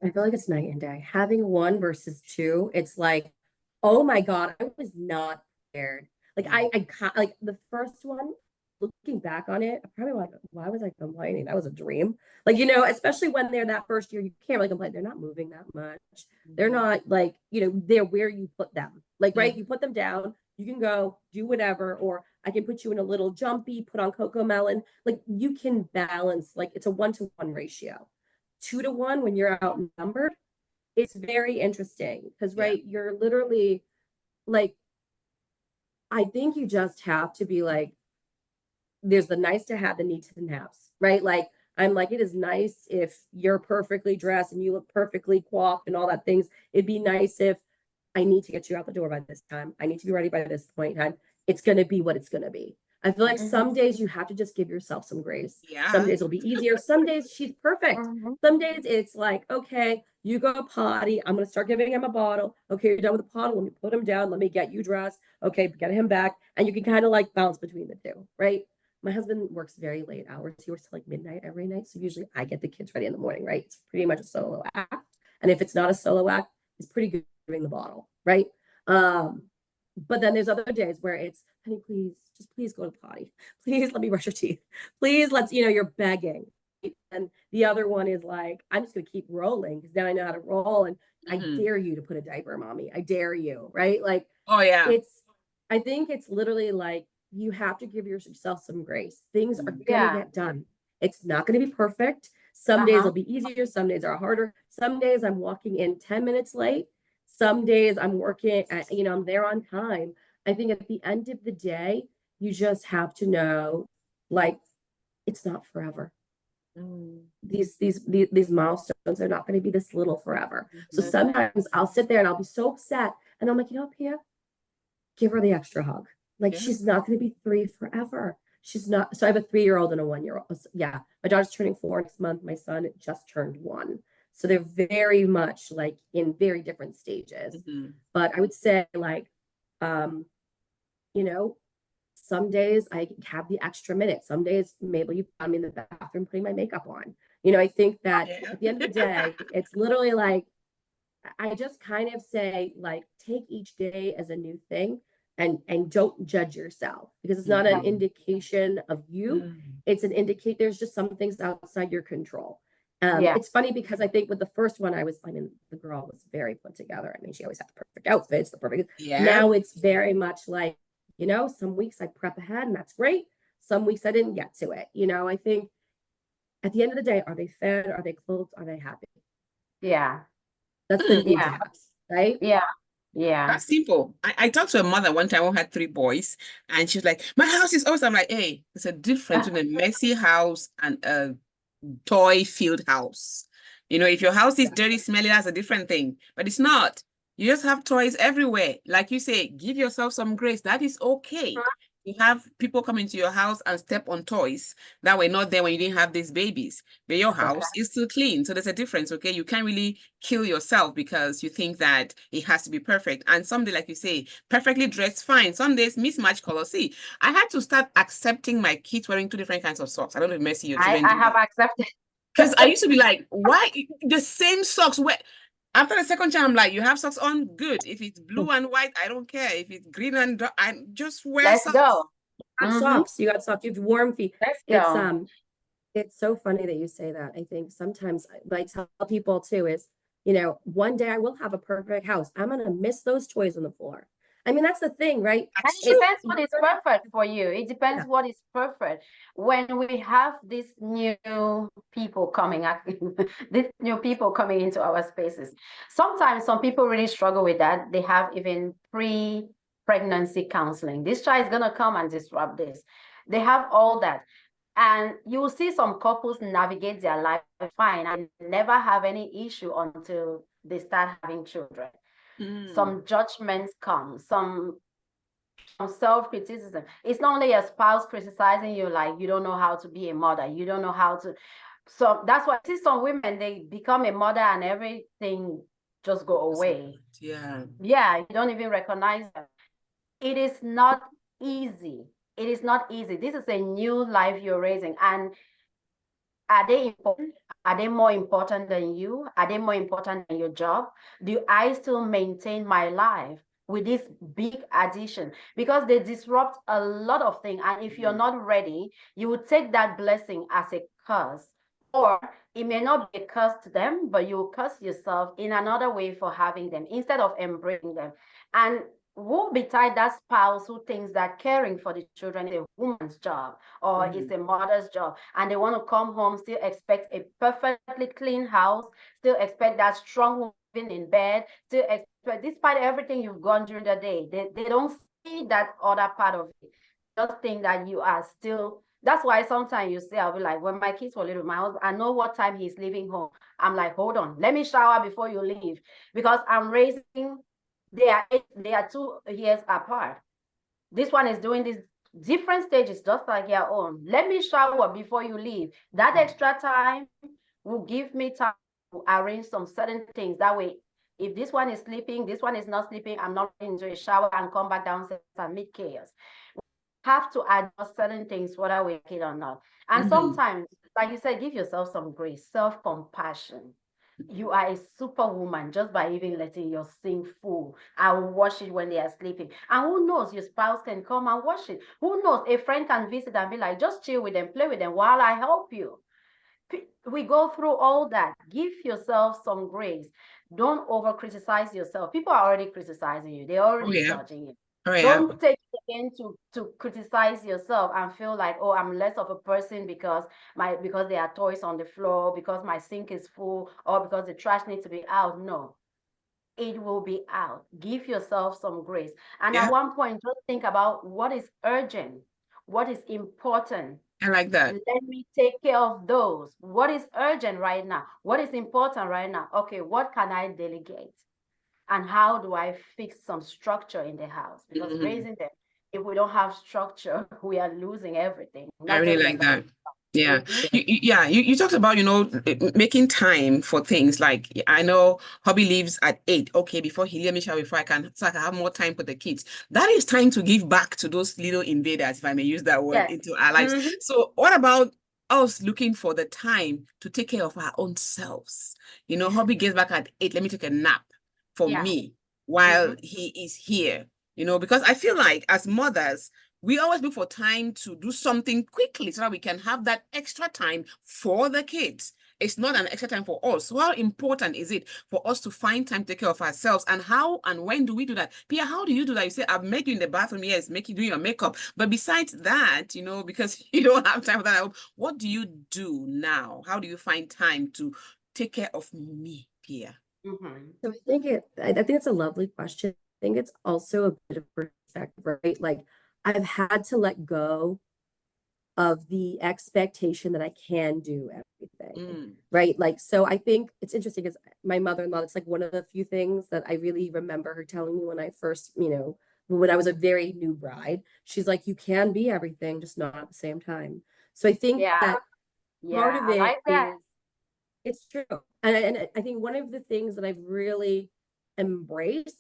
Speaker 2: I feel like it's night and day. Having one versus two, it's like, oh my God, I was not prepared. Like I like the first one, looking back on it, I'm probably like, why was I complaining? That was a dream. Like, especially when they're that first year, you can't really complain. They're not moving that much. They're not like, they're where you put them. Like, right, you put them down, you can go do whatever, or I can put you in a little jumpy, put on Coco Melon. Like you can balance, like it's a 1-to-1 ratio. 2-to-1 when you're outnumbered, it's very interesting because right, you're literally like, I think you just have to be like, there's the nice to have, the need to haves, right? Like I'm like, it is nice if you're perfectly dressed and you look perfectly coiffed and all that things. It'd be nice if I need to get you out the door by this time. I need to be ready by this point. it's going to be what it's going to be. I feel like
Speaker 3: Mhm.
Speaker 2: some days you have to just give yourself some grace. Some
Speaker 1: Yeah.
Speaker 2: days will be easier. Some days she's perfect.
Speaker 3: Mhm.
Speaker 2: Some days it's like, okay, you go potty. I'm going to start giving him a bottle. Okay, you're done with the bottle. Let me put him down. Let me get you dressed. Okay, get him back. And you can kind of like bounce between the two, right? My husband works very late hours. He works till like midnight every night. So usually I get the kids ready in the morning, right? It's pretty much a solo act. And if it's not a solo act, it's pretty good doing the bottle, right? But then there's other days where it's, honey, please, just please go to the potty. Please let me brush your teeth. Please let's, you're begging. And the other one is like, I'm just gonna keep rolling because now I know how to roll. And I dare you to put a diaper, mommy. I dare you, right? Like,
Speaker 1: Oh yeah.
Speaker 2: I think it's literally like you have to give yourself some grace. Things are gonna
Speaker 3: Yeah.
Speaker 2: get done. It's not gonna be perfect. Some days will be easier, some days are harder. Some days I'm walking in 10 minutes late. Some days I'm working at, I'm there on time. I think at the end of the day, you just have to know, like, it's not forever. These milestones are not going to be this little forever. So sometimes I'll sit there and I'll be so upset, and I'm like, Pia, give her the extra hug. Like,
Speaker 1: Yeah.
Speaker 2: she's not going to be 3 forever. She's not. So I have a 3-year-old and a 1-year-old. Yeah, my daughter's turning 4 next month. My son just turned 1. So they're very much like in very different stages. But I would say like, you know, some days I have the extra minute. Some days maybe you found me in the bathroom putting my makeup on. I think that at the end of the day, it's literally like, I just kind of say, like, take each day as a new thing, and don't judge yourself, because it's not an indication of you. It's an indicate there's just some things outside your control. It's funny because I think with the first one, the girl was very put together. I mean, she always had the perfect outfits, the perfect.
Speaker 1: Yeah.
Speaker 2: Now it's very much like, some weeks I prep ahead and that's great. Some weeks I didn't get to it. I think at the end of the day, are they fed? Are they clothed? Are they happy?
Speaker 3: Yeah.
Speaker 2: That's the need to have, right?
Speaker 3: Yeah. Yeah.
Speaker 1: That's simple. I talked to a mother one time who had 3 boys, and she was like, my house is awesome. I'm like, hey, there's a difference between a messy house and a toy-filled house. If your house is dirty, smelly, that's a different thing. But it's not. You just have toys everywhere. Like you say, give yourself some grace. That is okay. You have people come into your house and step on toys that were not there when you didn't have these babies. But your house is still clean. So there's a difference, okay? You can't really kill yourself because you think that it has to be perfect. And someday, like you say, perfectly dressed, fine. Some days, mismatch color. See, I had to start accepting my kids wearing 2 different kinds of socks. I don't know if Mercy, your children
Speaker 3: I
Speaker 1: do
Speaker 3: have
Speaker 1: that.
Speaker 3: accepted.
Speaker 1: Because I used to be like, why the same socks? Where after the second time, I'm like, you have socks on? Good. If it's blue and white, I don't care. If it's green and I just wear
Speaker 3: Let's
Speaker 1: socks.
Speaker 3: go.
Speaker 2: You got socks. You got socks. You have warm feet.
Speaker 3: Let's go.
Speaker 2: It's so funny that you say that. I think sometimes what I tell people too is, one day I will have a perfect house. I'm gonna miss those toys on the floor. I mean, that's the thing, right?
Speaker 3: And it depends what is perfect for you. It depends what is perfect. When we have these new people coming into our spaces, sometimes some people really struggle with that. They have even pre-pregnancy counseling. This child is gonna come and disrupt this. They have all that. And you will see some couples navigate their life fine and never have any issue until they start having children. Some judgments come, some self-criticism. It's not only a spouse criticizing you, like you don't know how to be a mother, you don't know how to. So that's why I see some women, they become a mother and everything just go away.
Speaker 1: Yeah.
Speaker 3: Yeah, you don't even recognize them. It is not easy. It is not easy. This is a new life you're raising. And are they important? Are they more important than you? Are they more important than your job? Do I still maintain my life with this big addition? Because they disrupt a lot of things. And if you're not ready, you would take that blessing as a curse. Or it may not be a curse to them, but you will curse yourself in another way for having them instead of embracing them. And woe betide that spouse who thinks that caring for the children is a woman's job or it's a mother's job, and they want to come home, still expect a perfectly clean house, still expect that strong woman in bed, still expect, despite everything you've gone during the day, they don't see that other part of it. Just think that you are still. That's why sometimes you say, I'll be like, when my kids were little, my husband, I know what time he's leaving home. I'm like, hold on, let me shower before you leave, because I'm raising. They are 2 years apart. This one is doing this different stages, just like your own. Let me shower before you leave. That extra time will give me time to arrange some certain things. That way, if this one is sleeping, this one is not sleeping, I'm not into a shower and come back downstairs and meet chaos. We have to adjust certain things, whether we're kid or not. And sometimes, like you said, give yourself some grace, self-compassion. You are a superwoman just by even letting your sink full and wash it when they are sleeping. And who knows, your spouse can come and wash it. Who knows, a friend can visit and be like, just chill with them, play with them while I help you. We go through all that. Give yourself some grace. Don't over criticize yourself. People are already criticizing you. They're already judging you. Don't take it again to criticize yourself and feel like, oh, I'm less of a person because there are toys on the floor, because my sink is full, or because the trash needs to be out. No, it will be out. Give yourself some grace. And at one point, just think about what is urgent, what is important.
Speaker 1: I like that.
Speaker 3: Let me take care of those. What is urgent right now? What is important right now? Okay, what can I delegate? And how do I fix some structure in the house? Because raising them, if we don't have structure, we are losing everything.
Speaker 1: I really like that. Yeah. You talked about, making time for things. Like, I know hubby leaves at 8. Okay, before he let me shower before I can have more time for the kids. That is time to give back to those little invaders, if I may use that word, into our lives. So what about us looking for the time to take care of our own selves? Hubby gets back at 8. Let me take a nap for me while he is here, because I feel like as mothers, we always look for time to do something quickly so that we can have that extra time for the kids. It's not an extra time for us. So how important is it for us to find time to take care of ourselves? And how and when do we do that? Pia, how do you do that? You say, I've met you in the bathroom. Yes, make you do your makeup. But besides that, because you don't have time for that, what do you do now? How do you find time to take care of me, Pia?
Speaker 2: So I think it's a lovely question. I think it's also a bit of perspective, right? Like, I've had to let go of the expectation that I can do everything, right? Like, so I think it's interesting because my mother-in-law, it's like one of the few things that I really remember her telling me when I first, when I was a very new bride. She's like, you can be everything, just not at the same time. So I think that part of it is, it's true. And I think one of the things that I've really embraced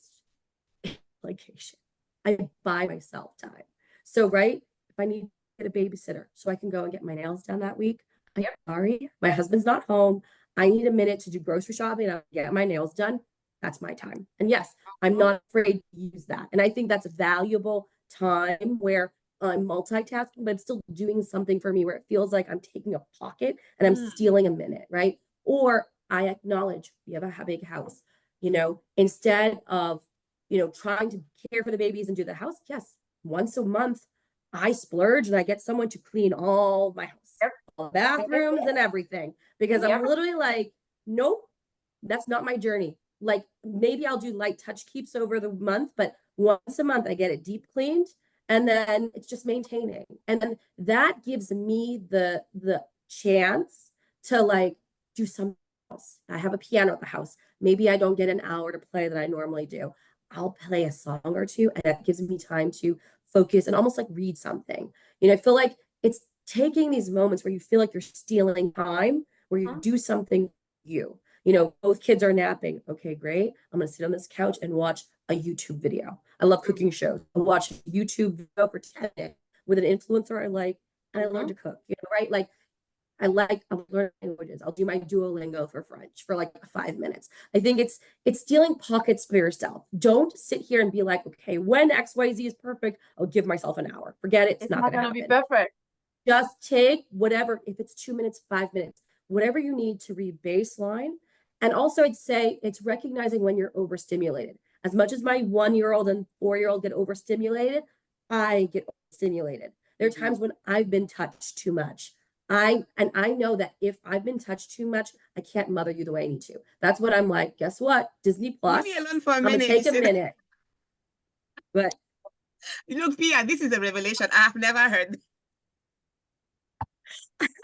Speaker 2: is vacation. I buy myself time. So, right, if I need to get a babysitter so I can go and get my nails done that week, I'm sorry, my husband's not home. I need a minute to do grocery shopping and I'll get my nails done. That's my time. And yes, I'm not afraid to use that. And I think that's a valuable time where I'm multitasking, but I'm still doing something for me where it feels like I'm taking a pocket and I'm stealing a minute, right? Or I acknowledge we have a big house, instead of, trying to care for the babies and do the house. Yes, once a month, I splurge and I get someone to clean all my house, all bathrooms and everything, because I'm literally like, nope, that's not my journey. Like, maybe I'll do light touch keeps over the month, but once a month I get it deep cleaned, and then it's just maintaining. And then that gives me the chance to like do something else. I have a piano at the house. Maybe I don't get an hour to play that I normally do. I'll play a song or two, and that gives me time to focus and almost like read something. I feel like it's taking these moments where you feel like you're stealing time, where you do something both kids are napping. Okay, great. I'm going to sit on this couch and watch a YouTube video. I love cooking shows. I'll watch a YouTube video for 10 minutes with an influencer I like, and I learn to cook, right? Like, I'm learning languages. I'll do my Duolingo for French for like 5 minutes. I think it's stealing pockets for yourself. Don't sit here and be like, okay, when XYZ is perfect, I'll give myself an hour. Forget it. It's not going to
Speaker 3: be perfect.
Speaker 2: Just take whatever, if it's 2 minutes, 5 minutes, whatever you need to re-baseline. And also I'd say it's recognizing when you're overstimulated. As much as my 1-year-old and 4-year-old get overstimulated, I get overstimulated. There are times when I've been touched too much. I know that if I've been touched too much, I can't mother you the way I need to. That's what I'm like. Guess what? Disney Plus.
Speaker 1: Leave me alone for a
Speaker 2: minute. I'm gonna take a minute. But
Speaker 1: Pia, this is a revelation. I have never heard.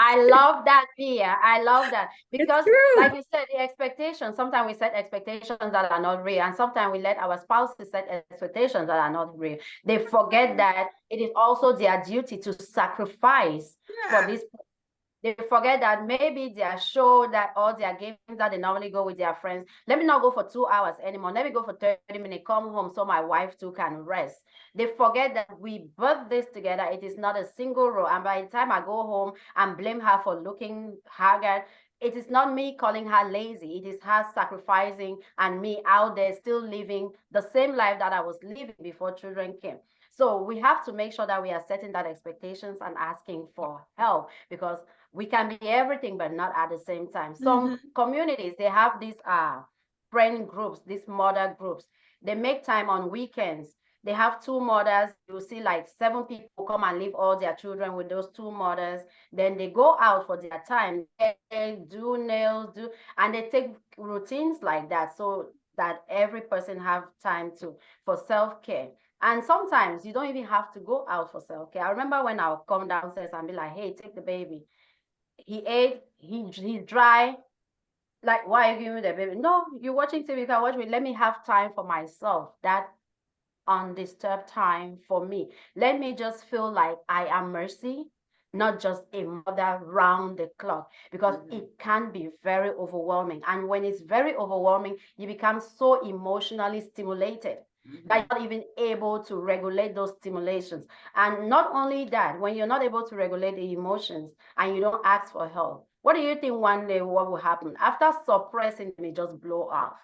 Speaker 3: I love that, Pia. I love that
Speaker 2: It's
Speaker 3: because,
Speaker 2: true.
Speaker 3: like you said, the expectations, sometimes we set expectations that are not real, and sometimes we let our spouses set expectations that are not real. They forget that it is also their duty to sacrifice for
Speaker 1: Yeah.
Speaker 3: this. They forget that maybe their show that or their games that they normally go with their friends, let me not go for 2 hours anymore. Let me go for 30 minutes, come home so my wife too can rest. They forget that we birthed this together. It is not a single role. And by the time I go home and blame her for looking haggard, it is not me calling her lazy. It is her sacrificing and me out there still living the same life that I was living before children came. So we have to make sure that we are setting that expectations and asking for help, because we can be everything but not at the same time. Some communities, they have these friend groups, these mother groups. They make time on weekends. They have two mothers. You see like 7 people come and leave all their children with those two mothers. Then they go out for their time. They do nails, and they take routines like that so that every person have time for self-care. And sometimes you don't even have to go out for self-care. I remember when I would come downstairs and be like, hey, take the baby. He ate, he's dry. Like, why are you giving me the baby? No, you're watching TV, you can watch me. Let me have time for myself. That undisturbed time for me. Let me just feel like I am Mercy, not just a mother round the clock, because it can be very overwhelming. And when it's very overwhelming, you become so emotionally stimulated that you're not even able to regulate those stimulations. And not only that, when you're not able to regulate the emotions and you don't ask for help, what do you think one day what will happen? After suppressing them, it just blow off.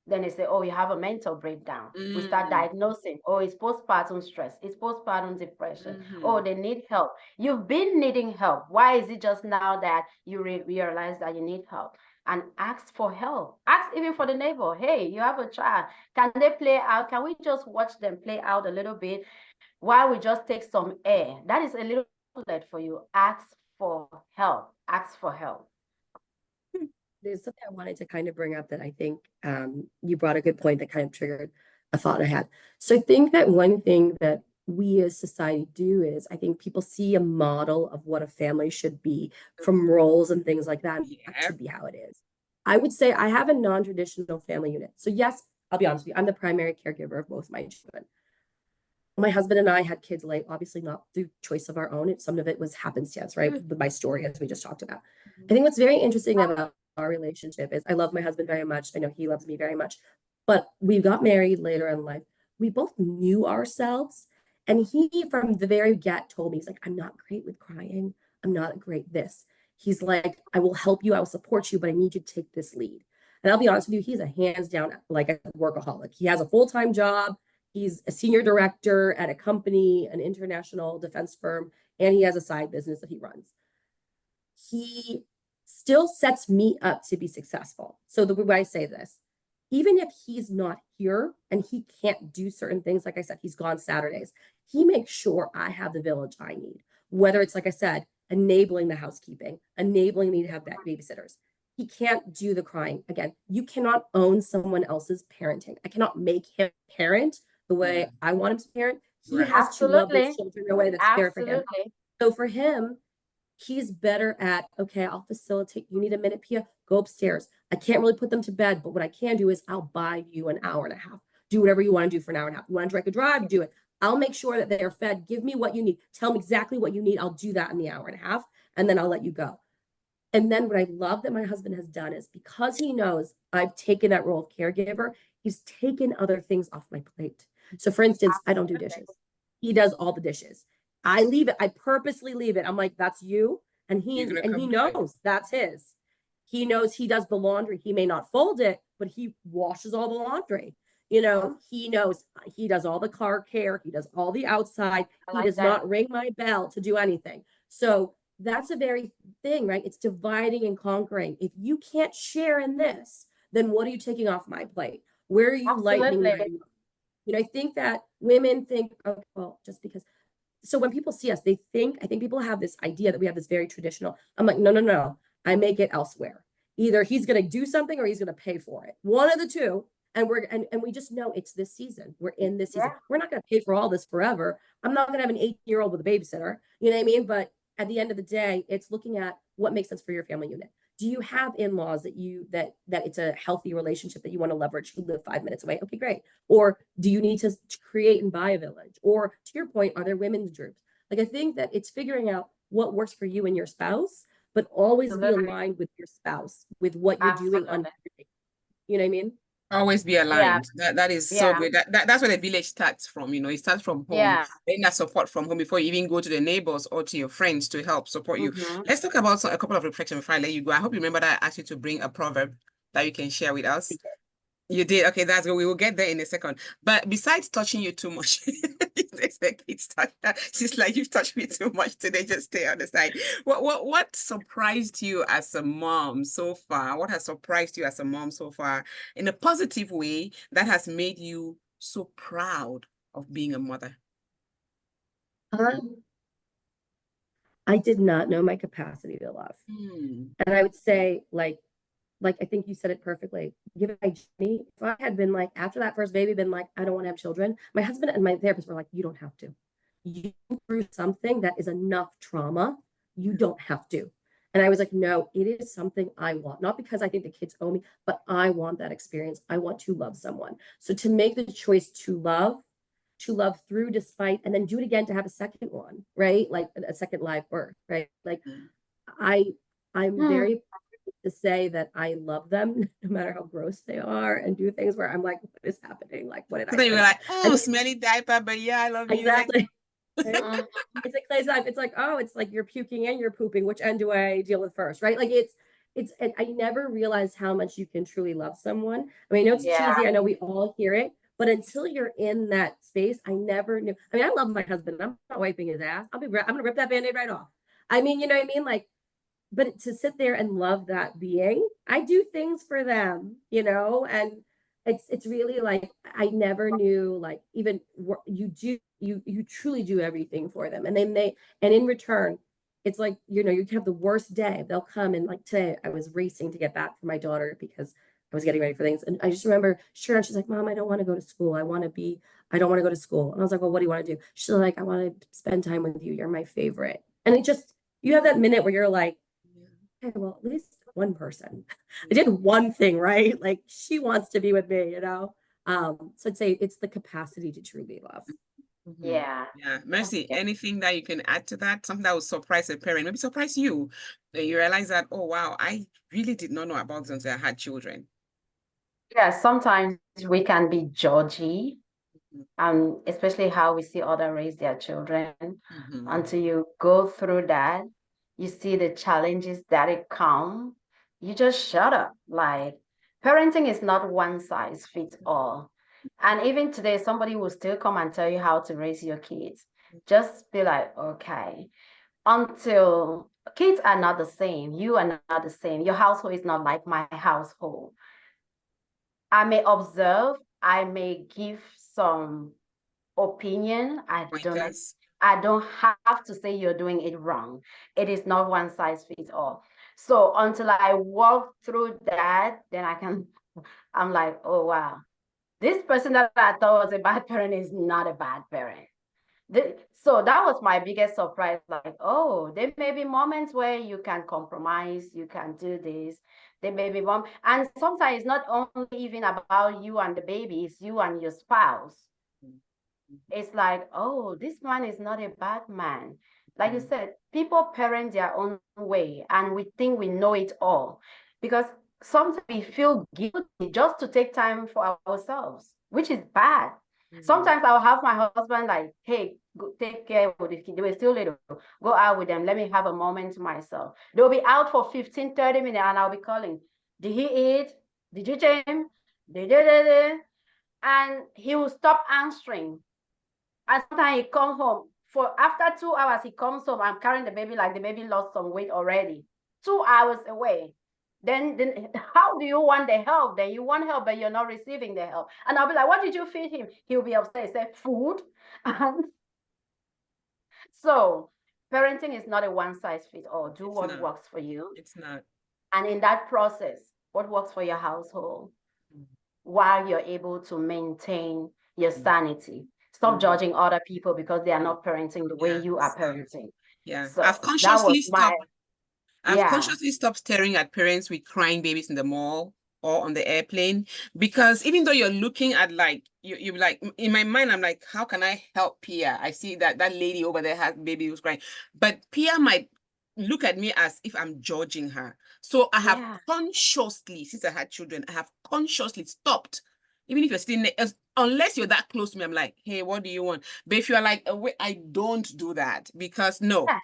Speaker 3: Then they say, oh, you have a mental breakdown. We start diagnosing, oh, it's postpartum stress, it's postpartum depression. Oh, they need help. You've been needing help. Why is it just now that you realize that you need help? And ask for help. Ask even for the neighbor, hey, you have a child. Can they play out? Can we just watch them play out a little bit while we just take some air? That is a little outlet for you. Ask for help. Ask for help.
Speaker 2: There's something I wanted to kind of bring up that I think you brought a good point that kind of triggered a thought I had. So I think that one thing that we as society do is I think people see a model of what a family should be from roles and things like that. That should be how it is. I would say I have a non-traditional family unit. So yes, I'll be honest with you, I'm the primary caregiver of both my children. My husband and I had kids late, obviously not through choice of our own. Some of it was happenstance, right? With my story, as we just talked about. I think what's very interesting about our relationship is I love my husband very much. I know he loves me very much. But we got married later in life. We both knew ourselves. And he, from the very get, told me, he's like, I'm not great with crying. I'm not great this. He's like, I will help you. I will support you, but I need you to take this lead. And I'll be honest with you, he's a hands down, like a workaholic. He has a full-time job. He's a senior director at a company, an international defense firm, and he has a side business that he runs. He still sets me up to be successful. So the way I say this, even if he's not here and he can't do certain things, like I said, he's gone Saturdays, he makes sure I have the village I need. Whether it's, like I said, enabling the housekeeping, enabling me to have babysitters. He can't do the crying. Again, you cannot own someone else's parenting. I cannot make him parent the way I want him to parent. He has to love those children in a way that's fair for him. So for him, he's better at, okay, I'll facilitate. You need a minute, Pia? Go upstairs. I can't really put them to bed, but what I can do is I'll buy you an hour and a half. Do whatever you want to do for an hour and a half. You want to drink a drive? Do it. I'll make sure that they're fed. Give me what you need. Tell me exactly what you need. I'll do that in the hour and a half, and then I'll let you go. And then what I love that my husband has done is because he knows I've taken that role of caregiver, he's taken other things off my plate. So for instance, I don't do dishes. He does all the dishes. I leave it. I purposely leave it. I'm like, that's you. And he knows that's his. He knows he does the laundry. He may not fold it, but he washes all the laundry. You know, he knows he does all the car care. He does all the outside. He does not ring my bell to do anything. So that's a very thing, right? It's dividing and conquering. If you can't share in this, then what are you taking off my plate? Where are you lightening my load? You know, I think that women think, oh, well, just because. So when people see us, I think people have this idea that we have this very traditional. I'm like, no. I make it elsewhere. Either he's going to do something or he's going to pay for it. One of the two. And we just know it's this season. We're in this season. We're not going to pay for all this forever. I'm not going to have an 8-year-old with a babysitter. You know what I mean? But at the end of the day, it's looking at what makes sense for your family unit. Do you have in-laws that it's a healthy relationship that you want to leverage who live 5 minutes away? Okay, great. Or do you need to create and buy a village? Or to your point, are there women's groups? Like, I think that it's figuring out what works for you and your spouse, but always be aligned with your spouse, with what you're doing on, you know what I mean?
Speaker 1: Always be
Speaker 3: Yeah.
Speaker 1: aligned. That is so
Speaker 3: Yeah.
Speaker 1: good. That's where the village starts from. It starts from home.
Speaker 3: Yeah.
Speaker 1: Getting that support from home before you even go to the neighbors or to your friends to help support you.
Speaker 3: Mhm.
Speaker 1: Let's talk about a couple of reflections before I let you go. I hope you remember that I asked you to bring a proverb that you can share with us. You did. Okay, that's good. We will get there in a second. But besides touching you too much, she's like, you've touched me too much today. Just stay on the side. What surprised you as a mom so far? What has surprised you as a mom so far in a positive way that has made you so proud of being a mother?
Speaker 2: I did not know my capacity to love. And I would say, like I think you said it perfectly. Given my journey, if I had been like, after that first baby, been like, I don't want to have children, my husband and my therapist were like, you don't have to. You through something that is enough trauma, you don't have to. And I was like, no, it is something I want. Not because I think the kids owe me, but I want that experience. I want to love someone. So to make the choice to love through, despite, and then do it again to have a second one, right? Like a second live birth, right? Like I'm very to say that I love them no matter how gross they are, and do things where I'm like, what is happening? Like, what did
Speaker 1: So
Speaker 2: I
Speaker 1: then you were like,
Speaker 2: I mean,
Speaker 1: smelly diaper, but yeah, I love you.
Speaker 2: exactly. Right? It's like, oh, it's like you're puking and you're pooping. Which end do I deal with first? Right? Like and I never realized how much you can truly love someone. I mean, I know it's cheesy. I know we all hear it, but until you're in that space, I never knew. I mean, I love my husband. I'm not wiping his ass. I'm gonna rip that Band-Aid right off. I mean, you know what I mean? Like, but to sit there and love that being, I do things for them, and it's really like, I never knew, like, even you truly do everything for them, and and in return, it's like, you can have the worst day, they'll come, and like today I was racing to get back for my daughter because I was getting ready for things, and I just remember she's like, Mom, I don't want to go to school, I don't want to go to school. And I was like, well, what do you want to do? She's like, I want to spend time with you, you're my favorite. And it just, you have that minute where you're like, okay, well, at least one person. I did one thing right. Like, she wants to be with me, So I'd say it's the capacity to truly love.
Speaker 3: Yeah.
Speaker 1: Yeah. Mercy, anything that you can add to that? Something that would surprise a parent, maybe surprise you. That you realize that, oh wow, I really did not know about this until I had children.
Speaker 3: Yeah, sometimes we can be judgy, especially how we see others raise their children. Until you go through that, you see the challenges that it come, you just shut up. Like, parenting is not one size fits all. And even today, somebody will still come and tell you how to raise your kids. Just be like, okay. Until kids are not the same, you are not the same. Your household is not like my household. I may observe, I may give some opinion. I don't have to say you're doing it wrong. It is not one size fits all. So until I walk through that, then I'm like, oh wow, this person that I thought was a bad parent is not a bad parent. So that was my biggest surprise. Like, oh, there may be moments where you can compromise, you can do this. There may be moments, and sometimes it's not only even about you and the baby, it's you and your spouse. It's like, oh, this man is not a bad man. Like you said, people parent their own way, and we think we know it all, because sometimes we feel guilty just to take time for ourselves, which is bad. Sometimes I'll have my husband like, hey, go take care of the kids. They were still little. Go out with them. Let me have a moment to myself. They'll be out for 15, 30 minutes, and I'll be calling. Did he eat? Did you change? And he will stop answering. And sometimes he comes home. For after 2 hours, he comes home. I'm carrying the baby like the baby lost some weight already. 2 hours away. Then how do you want the help? Then you want help, but you're not receiving the help. And I'll be like, what did you feed him? He'll be upset. He said, food. So parenting is not a one size fits all. Do what works for you.
Speaker 1: It's not.
Speaker 3: And in that process, what works for your household, while you're able to maintain your sanity. Stop judging other people because they are not parenting the way you are parenting.
Speaker 1: Yeah.
Speaker 3: So
Speaker 1: I've
Speaker 3: that was
Speaker 1: consciously
Speaker 3: my,
Speaker 1: stopped. I've
Speaker 3: yeah,
Speaker 1: consciously stopped staring at parents with crying babies in the mall or on the airplane, because even though you're looking at like you like, in my mind, I'm like, how can I help Pia? I see that lady over there has baby who's crying, but Pia might look at me as if I'm judging her. So I have
Speaker 3: yeah.
Speaker 1: consciously, since I had children, I have consciously stopped. Even if you're sitting there, unless you're that close to me, I'm like, hey, what do you want? But if you're like, wait, I don't do that, because no.
Speaker 3: Yeah.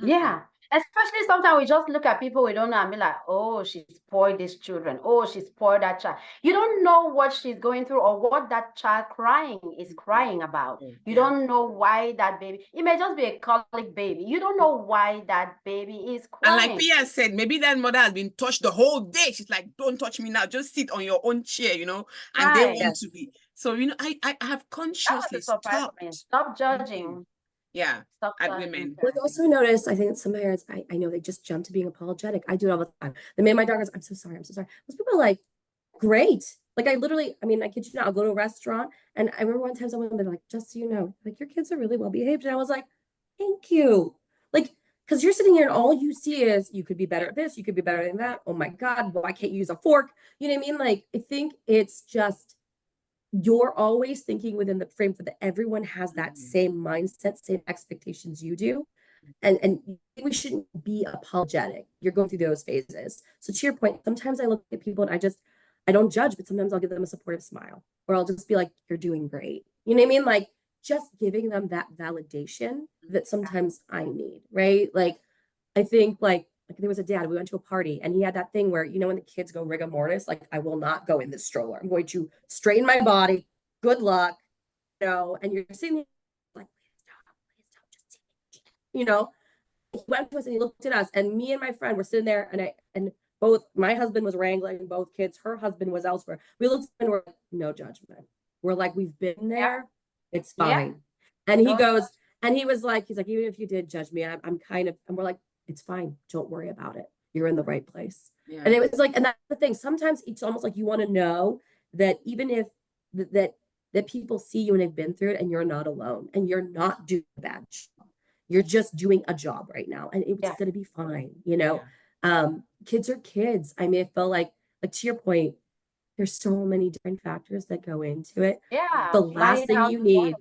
Speaker 3: Yeah. Especially sometimes we just look at people we don't know and be like, oh, she spoiled these children. Oh, she spoiled that child. You don't know what she's going through or what that child crying is crying about. You don't know why that baby, it may just be a colic baby. You don't know why that baby is
Speaker 1: And like
Speaker 3: crying.
Speaker 1: Pia said, maybe that mother has been touched the whole day. She's like, don't touch me now. Just sit on your own chair, and they
Speaker 3: Right.
Speaker 1: want to
Speaker 2: Yes.
Speaker 1: be. So, I have
Speaker 3: That
Speaker 1: consciously
Speaker 3: was a surprise for me.
Speaker 1: stopped.
Speaker 3: Stop
Speaker 1: Mhm.
Speaker 3: judging.
Speaker 1: Yeah,
Speaker 3: Stop
Speaker 1: at
Speaker 3: judging
Speaker 1: women.
Speaker 2: I've
Speaker 3: parents.
Speaker 2: also noticed, I think that some parents, I know they just jump to being apologetic. I do it all the time. The minute my dog goes, I'm so sorry, I'm so sorry. Most people are like, great. Like I literally, I mean, I kid you not, I'll go to a restaurant and I remember one time someone was like, just so you know, like your kids are really well behaved. And I was like, thank you. Like, because you're sitting here and all you see is you could be better at this, you could be better than that. Oh my God, why can't you use a fork? You know what I mean? Like, I think it's just you're always thinking within the frame for that everyone has that same mindset, same expectations you do. And we shouldn't be apologetic. You're going through those phases. So to your point, sometimes I look at people and I don't judge, but sometimes I'll give them a supportive smile, or I'll just be like, you're doing great. You know what I mean? Like just giving them that validation that sometimes I need, right? Like I think like there was a dad, we went to a party and he had that thing where, when the kids go rigor mortis, like I will not go in this stroller. I'm going to straighten my body. Good luck. And you're sitting there like, please stop, just he went to us and he looked at us, and me and my friend were sitting there, and both my husband was wrangling both kids, her husband was elsewhere. We looked and we're like, no judgment. We're like, we've been there, it's
Speaker 3: Yeah.
Speaker 2: fine. And he
Speaker 3: Don't-
Speaker 2: goes, and he's like, even if you did judge me, I'm kind of, and we're like, it's fine, don't worry about it. You're in the right place.
Speaker 1: Yeah.
Speaker 2: And it was like, and that's the thing. Sometimes it's almost like you want to know that even if that people see you and have been through it, and you're not alone, and you're not doing a bad job. You're just doing a job right now, and it's
Speaker 3: Yeah.
Speaker 2: going to be fine.
Speaker 1: Yeah.
Speaker 2: Kids are kids. I mean, I feel like to your point, there's so many different factors that go into it.
Speaker 3: Yeah.
Speaker 2: The last thing you need,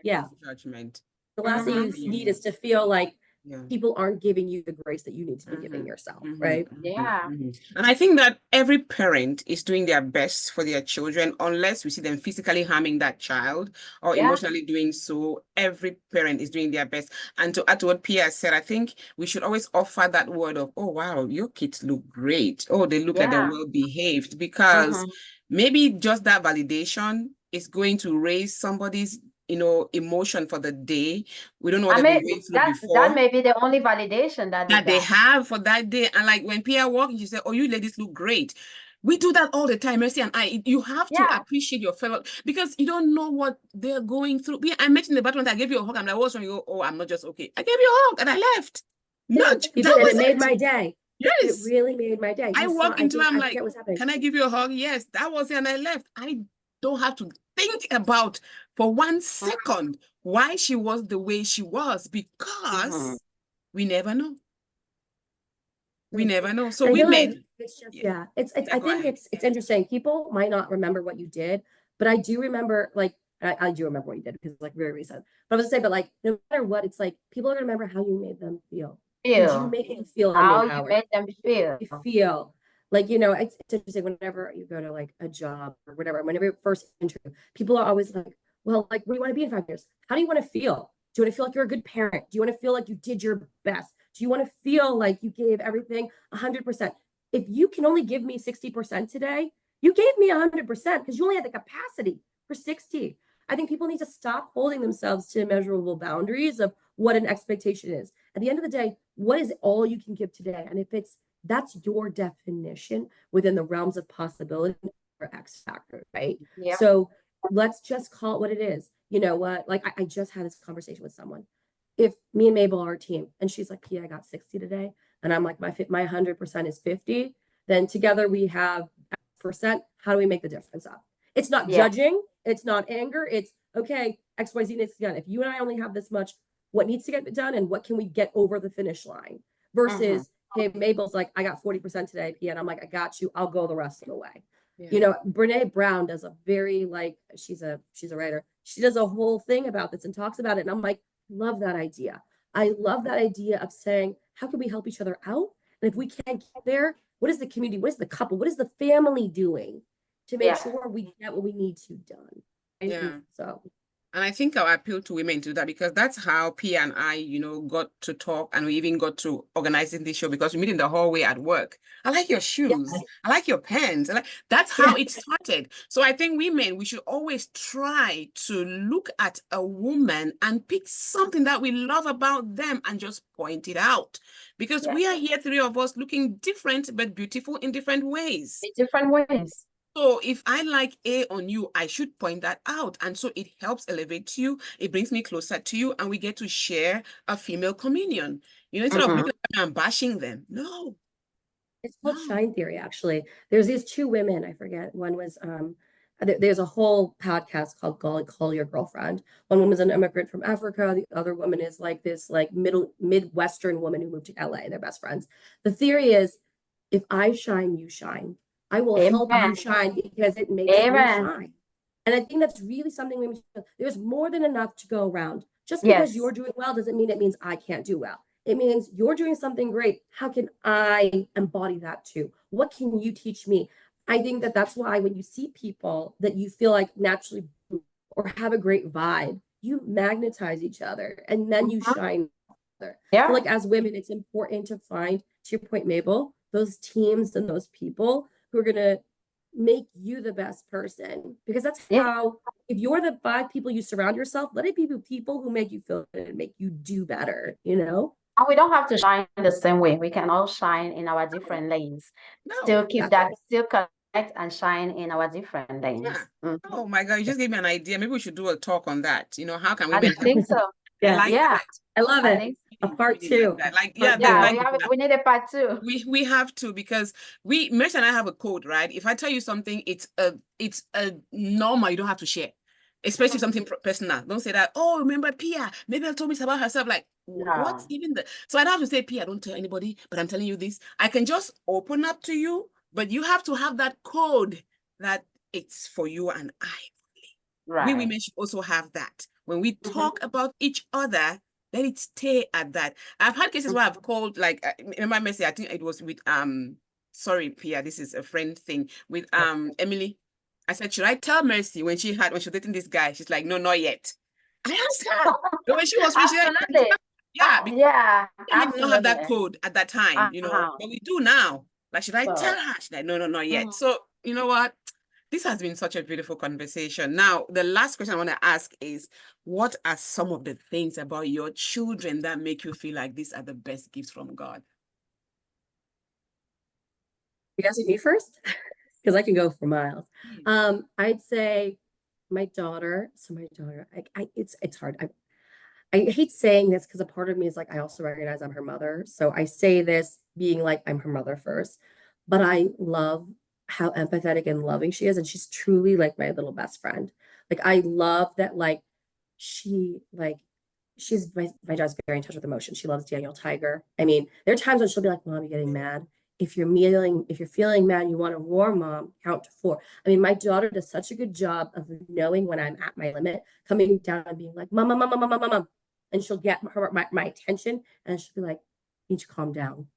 Speaker 2: yeah,
Speaker 1: Judgment.
Speaker 2: the last thing
Speaker 3: Mhm.
Speaker 2: you need is to feel like
Speaker 1: Yeah.
Speaker 2: people aren't giving you the grace that you need to be giving yourself, right?
Speaker 3: Yeah.
Speaker 1: And I think that every parent is doing their best for their children, unless we see them physically harming that child or
Speaker 3: Yeah.
Speaker 1: emotionally doing so. Every parent is doing their best. And to add to what Pia said, I think we should always offer that word of, oh, wow, your kids look great. Oh, they look like they're
Speaker 3: Yeah.
Speaker 1: well behaved, because maybe just that validation is going to raise somebody's emotion for the day. We don't know what
Speaker 3: I
Speaker 1: they've been
Speaker 3: mean,
Speaker 1: going through
Speaker 3: that
Speaker 1: before
Speaker 3: may be the only validation that
Speaker 1: that they
Speaker 3: got.
Speaker 1: have for that day. And like when Pia walked in, she said, oh, you ladies look great. We do that all the time, Mercy and I. You have to
Speaker 3: Yeah.
Speaker 1: appreciate your fellow, because you don't know what they're going through. Yeah, I met in the bathroom, I gave you a hug. I'm like, what's wrong? You go, oh, I'm not just okay. I gave you a hug and I left. Not
Speaker 2: You
Speaker 1: that
Speaker 2: did, and
Speaker 1: was
Speaker 2: it made
Speaker 1: it.
Speaker 2: my day. It
Speaker 1: Yes.
Speaker 2: really made my day.
Speaker 1: I
Speaker 2: You saw,
Speaker 1: walk
Speaker 2: I
Speaker 1: into
Speaker 2: think,
Speaker 1: I'm
Speaker 2: I
Speaker 1: like,
Speaker 2: forget what's happening.
Speaker 1: can I give you a hug? Yes, that was it, and I left. I don't have to think about for 1 second why she was the way she was, because we never know. We never know. So
Speaker 2: I
Speaker 1: we
Speaker 2: feel like
Speaker 1: made
Speaker 2: it's just,
Speaker 1: yeah.
Speaker 2: it's
Speaker 1: Yeah,
Speaker 2: I
Speaker 1: go
Speaker 2: think
Speaker 1: ahead.
Speaker 2: it's interesting. People might not remember what you did, but I do remember, like, I do remember what you did because it's like very recent. But I was gonna say, but like no matter what, it's like people are gonna remember how you made them feel. Did you make them feel
Speaker 3: How you
Speaker 2: unempowered?
Speaker 3: made them feel.
Speaker 2: You feel like, it's interesting whenever you go to like a job or whatever, whenever you first interview, people are always like, well, like, what do you want to be in 5 years? How do you want to feel? Do you want to feel like you're a good parent? Do you want to feel like you did your best? Do you want to feel like you gave everything 100%? If you can only give me 60% today, you gave me 100% because you only had the capacity for 60. I think people need to stop holding themselves to immeasurable boundaries of what an expectation is. At the end of the day, what is all you can give today? And if that's your definition within the realms of possibility for X factor, right?
Speaker 3: Yeah.
Speaker 2: So let's just call it what it is. You know what? Like I just had this conversation with someone. If me and Mabel are a team and she's like, yeah, I got 60 today. And I'm like, my 100% is 50. Then together we have percent. How do we make the difference up? It's not judging. It's not anger. It's okay. XYZ needs to be done. If you and I only have this much, what needs to get done and what can we get over the finish line versus, hey, Mabel's like, I got 40% today, Pia. And I'm like, I got you. I'll go the rest of the way.
Speaker 1: Yeah.
Speaker 2: You know, Brene Brown does a very like, she's a writer. She does a whole thing about this and talks about it. And I'm like, love that idea. I love that idea of saying, how can we help each other out? And if we can't get there, what is the community? What is the couple? What is the family doing to make sure we get what we need to done?
Speaker 1: Yeah.
Speaker 2: So,
Speaker 1: and I think I'll appeal to women to that, because that's how Pia and I, you know, got to talk, and we even got to organizing this show because we meet in the hallway at work. I like your shoes.
Speaker 2: yeah.
Speaker 1: I like your pens. That's how it started. So I think women, we should always try to look at a woman and pick something that we love about them and just point it out. Because we are here, three of us, looking different but beautiful in different ways.
Speaker 3: In different ways.
Speaker 1: So if I like A on you, I should point that out. And so it helps elevate you. It brings me closer to you, and we get to share a female communion. You know, instead of looking at them and bashing them. No.
Speaker 2: It's called Shine Theory, actually. There's these two women, I forget. One was there's a whole podcast called Call Your Girlfriend. One woman's an immigrant from Africa. The other woman is like this like Midwestern woman who moved to LA. They're best friends. The theory is, if I shine, you shine. I will help you shine because it makes you shine. And I think that's really something we there's more than enough to go around. Just because you're doing well doesn't mean it means I can't do well. It means you're doing something great. How can I embody that too? What can you teach me? I think that that's why when you see people that you feel like naturally or have a great vibe, you magnetize each other and then you shine together. So like as women, it's important to find, to your point, Mabel, those teams and those people who are going to make you the best person, because that's how, if you're the 5 people you surround yourself, let it be people who make you feel good and make you do better, you know?
Speaker 3: And we don't have to shine the same way. We can all shine in our different lanes. Still keep that, still connect and shine in our different lanes.
Speaker 1: Oh my God, you just gave me an idea. Maybe we should do a talk on that. You know, how can
Speaker 3: I
Speaker 1: women
Speaker 3: think so.
Speaker 2: I love it. A part 2.
Speaker 3: We need a part 2.
Speaker 1: We have to, because Mercy and I have a code, right? If I tell you something, it's a normal, you don't have to share, especially something personal. Don't say that, oh, remember Pia, maybe told me about herself. Like, what's even the, so I don't have to say, Pia, don't tell anybody, but I'm telling you this. I can just open up to you, but you have to have that code that it's for you and I. We women should also have that. When we talk about each other, let it stay at that. I've had cases where I've called, like, remember Mercy, I think it was with sorry, Pia, this is a friend thing, with Emily. I said, should I tell Mercy when she was dating this guy? She's like, no, not yet. I asked her. But when she was
Speaker 3: absolutely.
Speaker 1: I didn't have that code at that time, you know, but we do now. Like, should I tell her? She's like, no, not yet. So you know what? This has been such a beautiful conversation. Now, the last question I want to ask is, what are some of the things about your children that make you feel like these are the best gifts from God?
Speaker 2: You guys me first? Because I can go for miles. I'd say my daughter. So my daughter, it's hard. I hate saying this because a part of me is like, I also recognize I'm her mother. So I say this being like, I'm her mother first, but I love how empathetic and loving she is. And she's truly like my little best friend. Like, I love that, like, she's my daughter's very in touch with emotion. She loves Daniel Tiger. I mean, there are times when she'll be like, Mom, you're getting mad. If you're feeling mad, you want to roar, Mom, count to 4. I mean, my daughter does such a good job of knowing when I'm at my limit, coming down and being like, Mom, Mom, Mom, Mom, Mom, Mom, Mom. And she'll get my attention, and she'll be like, you need to calm down.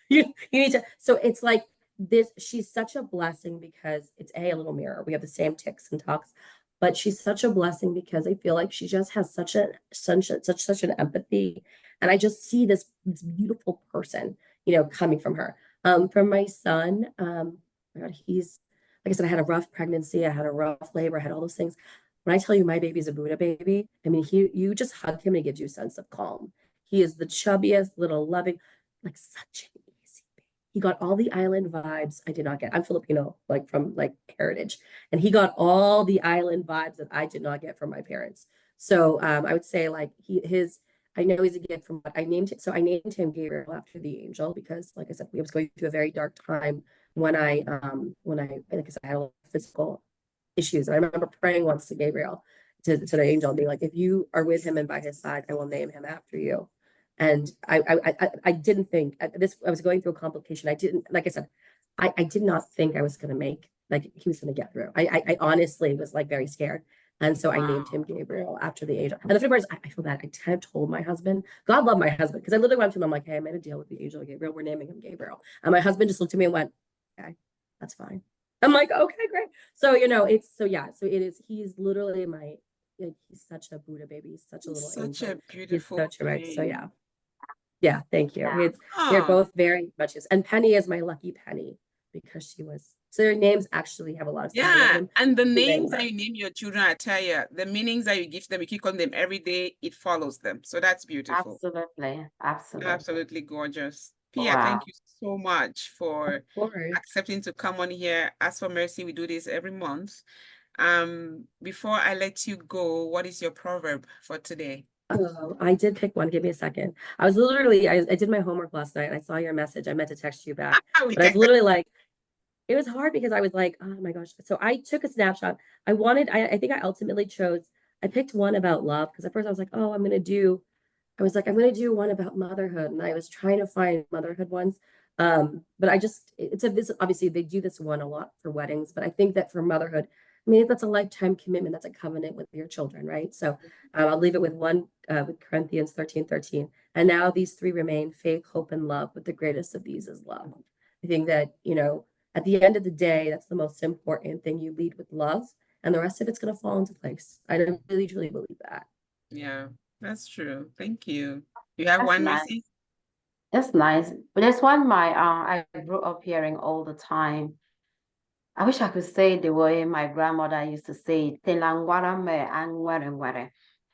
Speaker 2: You need to. So it's like this, she's such a blessing because it's a little mirror. We have the same ticks and talks, but she's such a blessing because I feel like she just has such an empathy. And I just see this beautiful person, you know, coming from her. From my son, God, he's, like I said, I had a rough pregnancy, I had a rough labor, I had all those things. When I tell you my baby's a Buddha baby, I mean, you just hug him and it gives you a sense of calm. He is the chubbiest, little loving, like such an easy baby. He got all the island vibes I did not get. I'm Filipino, like from like heritage, and he got all the island vibes that I did not get from my parents. So I would say like I know he's a gift from what I named him. So I named him Gabriel after the angel because, like I said, we was going through a very dark time when I like I said, I had a lot of physical issues. And I remember praying once to Gabriel, to the angel and being like, if you are with him and by his side, I will name him after you. And I didn't think this, I was going through a complication. I didn't, like I said, I did not think I was going to make, like he was going to get through. I honestly was like very scared. And so I named him Gabriel after the angel. And the funny part is, I feel bad. I kind of told my husband, God love my husband, because I literally went to him, I'm like, hey, I made a deal with the angel Gabriel. We're naming him Gabriel. And my husband just looked at me and went, okay, that's fine. I'm like, okay, great. So, it's, so yeah, so it is, he's literally my, like, he's such a Buddha baby. He's such a little
Speaker 1: Such
Speaker 2: angel.
Speaker 1: a
Speaker 2: He's
Speaker 1: beautiful
Speaker 2: such a right. So
Speaker 1: thing.
Speaker 2: yeah. Yeah, thank you.
Speaker 3: Yeah.
Speaker 2: They're
Speaker 1: Oh,
Speaker 2: both very much, and Penny is my lucky Penny because she was, so their names actually have a lot of
Speaker 1: yeah.
Speaker 2: symbolism.
Speaker 1: And the
Speaker 2: They
Speaker 1: names that
Speaker 2: were.
Speaker 1: you name your children, I tell you, the meanings that you give them, you keep calling them every day, it follows them. So that's beautiful.
Speaker 3: Absolutely. Absolutely.
Speaker 1: Absolutely gorgeous. Pia,
Speaker 3: Wow.
Speaker 1: thank you so much for
Speaker 2: Of course.
Speaker 1: accepting to come on here. As for Mercy, we do this every month. Before I let you go, what is your proverb for today?
Speaker 2: Oh, I did pick one. Give me a second. I was literally, I did my homework last night and I saw your message. I meant to text you back,
Speaker 1: We
Speaker 2: but I was
Speaker 1: texted.
Speaker 2: literally like, it was hard because I was like, oh my gosh. So I took a snapshot. I think I ultimately chose, I picked one about love because at first I was like, oh, I'm going to do one about motherhood. And I was trying to find motherhood ones. But this, obviously they do this one a lot for weddings, but I think that for motherhood, I mean, that's a lifetime commitment. That's a covenant with your children, right? So I'll leave it with one, with Corinthians 13:13. And now these three remain: faith, hope, and love. But the greatest of these is love. I think that, at the end of the day, that's the most important thing. You lead with love, and the rest of it's going to fall into place. I really, truly believe that.
Speaker 1: Yeah, that's true. Thank you. You have
Speaker 3: That's
Speaker 1: one,
Speaker 3: nice.
Speaker 1: Mercy?
Speaker 3: That's nice. But there's one I grew up hearing all the time. I wish I could say it the way my grandmother used to say, it,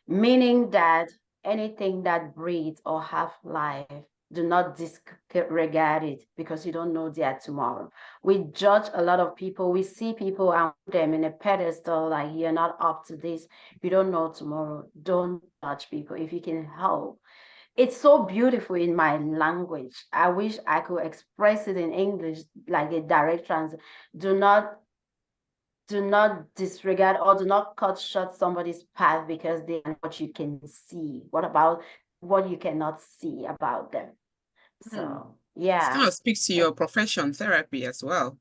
Speaker 3: meaning that anything that breathes or have life, do not disregard it because you don't know their tomorrow. We judge a lot of people. We see people and put them in a pedestal, like you're not up to this. You don't know tomorrow. Don't judge people if you can help. It's so beautiful in my language. I wish I could express it in English, like a direct translation. Do not disregard or do not cut short somebody's path because they are what you can see. What about what you cannot see about them? So
Speaker 1: This kind
Speaker 3: yeah,
Speaker 1: of speaks to your profession, therapy as well.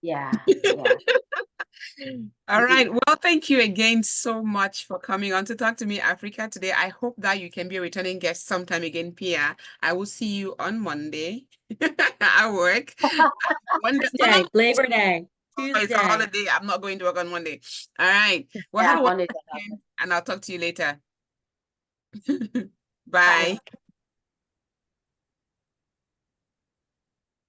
Speaker 3: yeah, yeah.
Speaker 1: All right. Well, thank you again so much for coming on to talk to me, Africa, today. I hope that you can be a returning guest sometime again, Pia. I will see you on Monday at work.
Speaker 2: Tuesday, Labor Day,
Speaker 1: Oh, it's a
Speaker 2: Tuesday.
Speaker 1: holiday. I'm not going to work on Monday. All right. Well,
Speaker 3: Yeah,
Speaker 1: have a
Speaker 3: Monday.
Speaker 1: wonderful weekend, and I'll talk to you later.
Speaker 3: Bye.
Speaker 1: Bye.